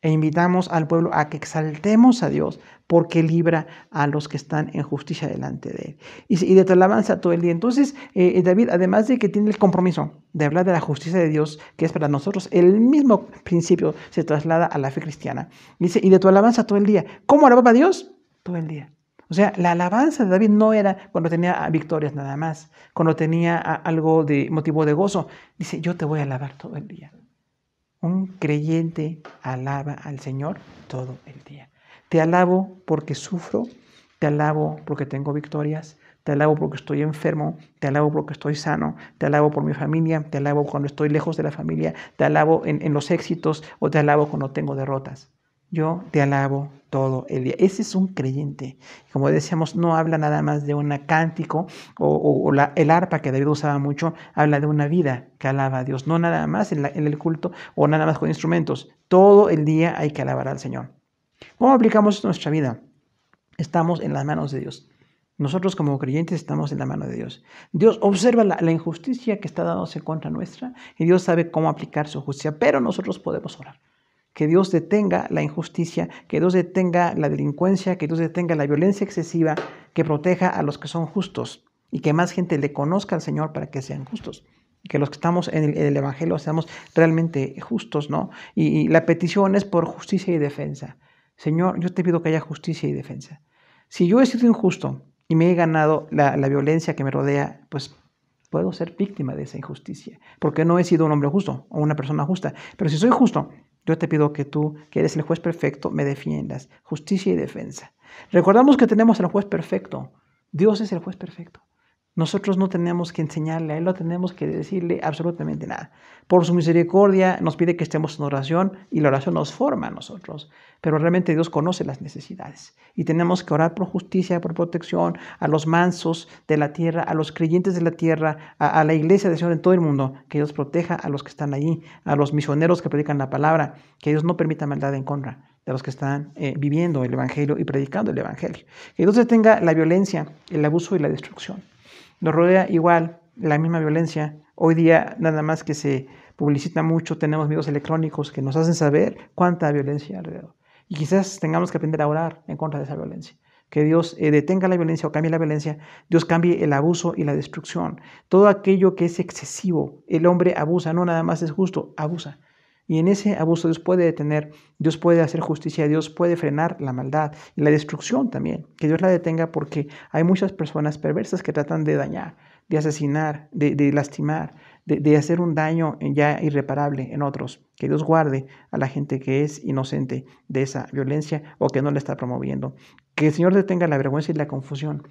E invitamos al pueblo a que exaltemos a Dios porque libra a los que están en justicia delante de Él. Y de tu alabanza todo el día. Entonces, David, además de que tiene el compromiso de hablar de la justicia de Dios, que es para nosotros, el mismo principio se traslada a la fe cristiana. Dice, y de tu alabanza todo el día. ¿Cómo alababa a Dios? Todo el día. O sea, la alabanza de David no era cuando tenía victorias nada más, cuando tenía algo de motivo de gozo. Dice, yo te voy a alabar todo el día. Un creyente alaba al Señor todo el día. Te alabo porque sufro, te alabo porque tengo victorias, te alabo porque estoy enfermo, te alabo porque estoy sano, te alabo por mi familia, te alabo cuando estoy lejos de la familia, te alabo en los éxitos o te alabo cuando tengo derrotas. Yo te alabo todo el día. Ese es un creyente. Como decíamos, no habla nada más de un cántico o el arpa que David usaba mucho, habla de una vida que alaba a Dios. No nada más en el culto o nada más con instrumentos. Todo el día hay que alabar al Señor. ¿Cómo aplicamos esto en nuestra vida? Estamos en las manos de Dios. Nosotros como creyentes estamos en la mano de Dios. Dios observa la injusticia que está dándose contra nuestra y Dios sabe cómo aplicar su justicia, pero nosotros podemos orar. Que Dios detenga la injusticia, que Dios detenga la delincuencia, que Dios detenga la violencia excesiva, que proteja a los que son justos y que más gente le conozca al Señor para que sean justos. Y que los que estamos en el Evangelio seamos realmente justos, ¿no? Y la petición es por justicia y defensa. Señor, yo te pido que haya justicia y defensa. Si yo he sido injusto y me he ganado la violencia que me rodea, pues puedo ser víctima de esa injusticia, porque no he sido un hombre justo o una persona justa. Pero si soy justo, yo te pido que tú, que eres el juez perfecto, me defiendas. Justicia y defensa. Recordamos que tenemos el juez perfecto. Dios es el juez perfecto. Nosotros no tenemos que enseñarle a Él, no tenemos que decirle absolutamente nada. Por su misericordia nos pide que estemos en oración y la oración nos forma a nosotros. Pero realmente Dios conoce las necesidades y tenemos que orar por justicia, por protección, a los mansos de la tierra, a los creyentes de la tierra, a la iglesia del Señor en todo el mundo, que Dios proteja a los que están allí, a los misioneros que predican la palabra, que Dios no permita maldad en contra de los que están viviendo el Evangelio y predicando el Evangelio. Que Dios detenga la violencia, el abuso y la destrucción. Nos rodea igual la misma violencia. Hoy día nada más que se publicita mucho, tenemos medios electrónicos que nos hacen saber cuánta violencia hay alrededor. Y quizás tengamos que aprender a orar en contra de esa violencia. Que Dios detenga la violencia o cambie la violencia, Dios cambie el abuso y la destrucción. Todo aquello que es excesivo, el hombre abusa, no nada más es justo, abusa. Y en ese abuso Dios puede detener, Dios puede hacer justicia, Dios puede frenar la maldad y la destrucción también. Que Dios la detenga porque hay muchas personas perversas que tratan de dañar, de asesinar, de lastimar, de hacer un daño ya irreparable en otros. Que Dios guarde a la gente que es inocente de esa violencia o que no la está promoviendo. Que el Señor detenga la vergüenza y la confusión,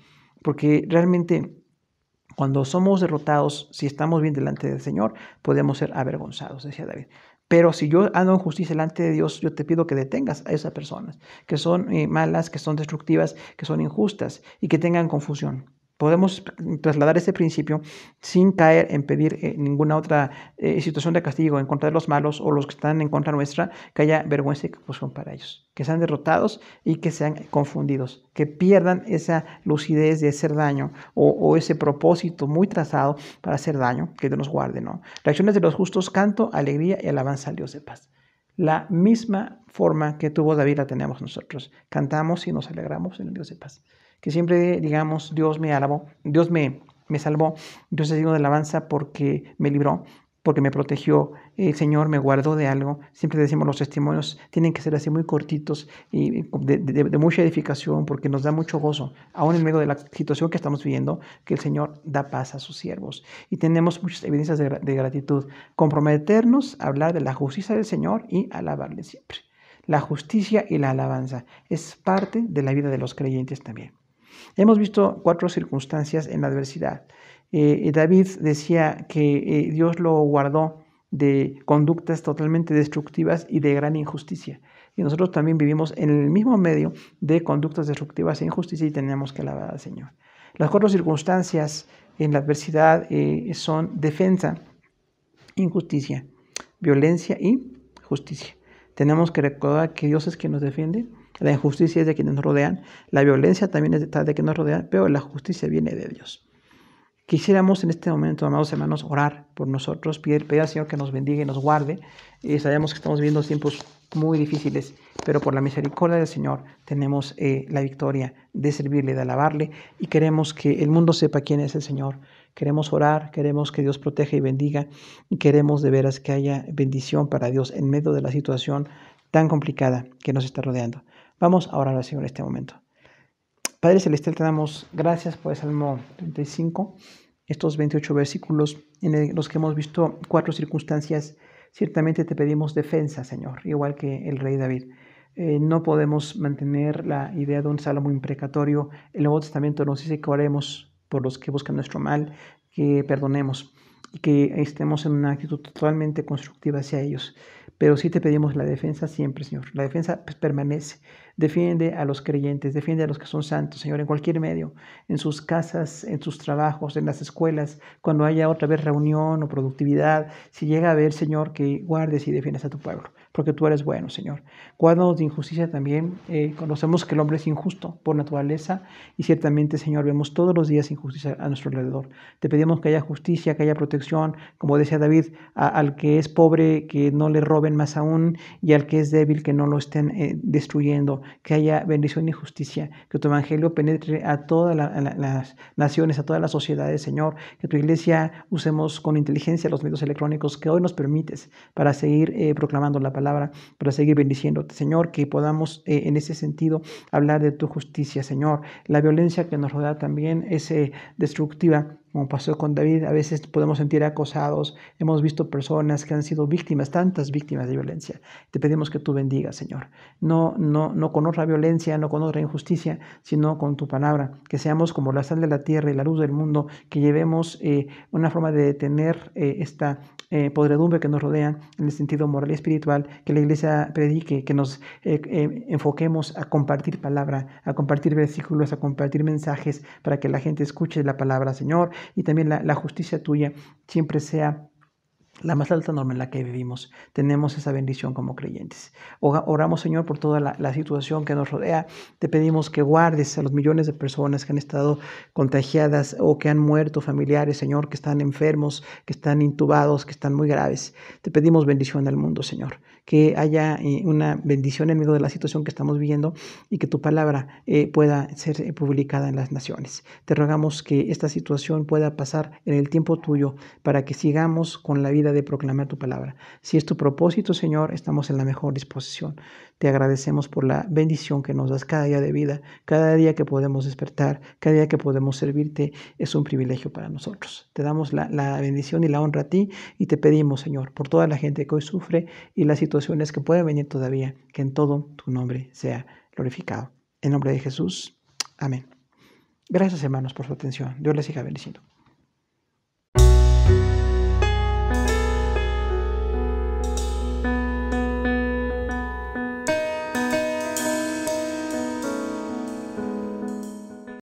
porque realmente cuando somos derrotados, si estamos bien delante del Señor, podemos ser avergonzados, decía David. Pero si yo ando en justicia delante de Dios, yo te pido que detengas a esas personas que son malas, que son destructivas, que son injustas y que tengan confusión. Podemos trasladar ese principio sin caer en pedir ninguna otra situación de castigo en contra de los malos o los que están en contra nuestra, que haya vergüenza y confusión para ellos, que sean derrotados y que sean confundidos, que pierdan esa lucidez de hacer daño o ese propósito muy trazado para hacer daño, que Dios nos guarde, ¿no? Reacciones de los justos, canto, alegría y alabanza al Dios de paz. La misma forma que tuvo David la tenemos nosotros. Cantamos y nos alegramos en el Dios de paz. Que siempre digamos, Dios me alabó, Dios me salvó, Dios es digno de alabanza porque me libró, porque me protegió, el Señor me guardó de algo. Siempre decimos, los testimonios tienen que ser así muy cortitos y de mucha edificación porque nos da mucho gozo, aún en medio de la situación que estamos viviendo, que el Señor da paz a sus siervos. Y tenemos muchas evidencias de gratitud. Comprometernos a hablar de la justicia del Señor y alabarle siempre. La justicia y la alabanza es parte de la vida de los creyentes también. Hemos visto 4 circunstancias en la adversidad. David decía que Dios lo guardó de conductas totalmente destructivas y de gran injusticia. Y nosotros también vivimos en el mismo medio de conductas destructivas e injusticia y tenemos que alabar al Señor. Las 4 circunstancias en la adversidad son defensa, injusticia, violencia y justicia. Tenemos que recordar que Dios es quien nos defiende. La injusticia es de quienes nos rodean, la violencia también es de quienes nos rodean, pero la justicia viene de Dios. Quisiéramos en este momento, amados hermanos, orar por nosotros, pedir al Señor que nos bendiga y nos guarde. Sabemos que estamos viviendo tiempos muy difíciles, pero por la misericordia del Señor tenemos la victoria de servirle, de alabarle, y queremos que el mundo sepa quién es el Señor. Queremos orar, queremos que Dios proteja y bendiga, y queremos de veras que haya bendición para Dios en medio de la situación tan complicada que nos está rodeando. Vamos a orar al Señor en este momento. Padre Celestial, te damos gracias por el Salmo 35, estos 28 versículos en los que hemos visto 4 circunstancias. Ciertamente te pedimos defensa, Señor, igual que el rey David. No podemos mantener la idea de un salmo imprecatorio. El Nuevo Testamento nos dice que oremos por los que buscan nuestro mal, que perdonemos y que estemos en una actitud totalmente constructiva hacia ellos. Pero sí te pedimos la defensa siempre, Señor. La defensa permanece. Defiende a los creyentes, defiende a los que son santos, Señor, en cualquier medio, en sus casas, en sus trabajos, en las escuelas, cuando haya otra vez reunión o productividad. Si llega a haber, Señor, que guardes y defiendas a tu pueblo, porque tú eres bueno, Señor. Guárdanos de injusticia también. Conocemos que el hombre es injusto por naturaleza y ciertamente, Señor, vemos todos los días injusticia a nuestro alrededor. Te pedimos que haya justicia, que haya protección, como decía David, al que es pobre, que no le roben más aún, y al que es débil, que no lo estén destruyendo, que haya bendición y justicia, que tu evangelio penetre a todas las naciones, a todas las sociedades, Señor, que tu iglesia usemos con inteligencia los medios electrónicos que hoy nos permites para seguir proclamando la palabra, para seguir bendiciéndote, Señor, que podamos en ese sentido hablar de tu justicia, Señor. La violencia que nos rodea también es destructiva. Como pasó con David, a veces podemos sentir acosados. Hemos visto personas que han sido víctimas, tantas víctimas de violencia. Te pedimos que tú bendigas, Señor. No con otra violencia, no con otra injusticia, sino con tu palabra. Que seamos como la sal de la tierra y la luz del mundo, que llevemos una forma de detener esta podredumbre que nos rodea en el sentido moral y espiritual, que la iglesia predique, que nos enfoquemos a compartir palabra, a compartir versículos, a compartir mensajes para que la gente escuche la palabra, Señor, y también la justicia tuya siempre sea la más alta norma en la que vivimos. Tenemos esa bendición como creyentes. Oramos, Señor, por toda la situación que nos rodea. Te pedimos que guardes a los millones de personas que han estado contagiadas o que han muerto, familiares, Señor, que están enfermos, que están intubados, que están muy graves. Te pedimos bendición al mundo, Señor. Que haya una bendición en medio de la situación que estamos viviendo y que tu palabra pueda ser publicada en las naciones. Te rogamos que esta situación pueda pasar en el tiempo tuyo para que sigamos con la vida de proclamar tu palabra. Si es tu propósito, Señor, estamos en la mejor disposición. Te agradecemos por la bendición que nos das cada día de vida, cada día que podemos despertar, cada día que podemos servirte, es un privilegio para nosotros. Te damos la bendición y la honra a ti y te pedimos, Señor, por toda la gente que hoy sufre y las situaciones que pueden venir todavía, que en todo tu nombre sea glorificado. En nombre de Jesús, amén. Gracias, hermanos, por su atención. Dios les siga bendiciendo.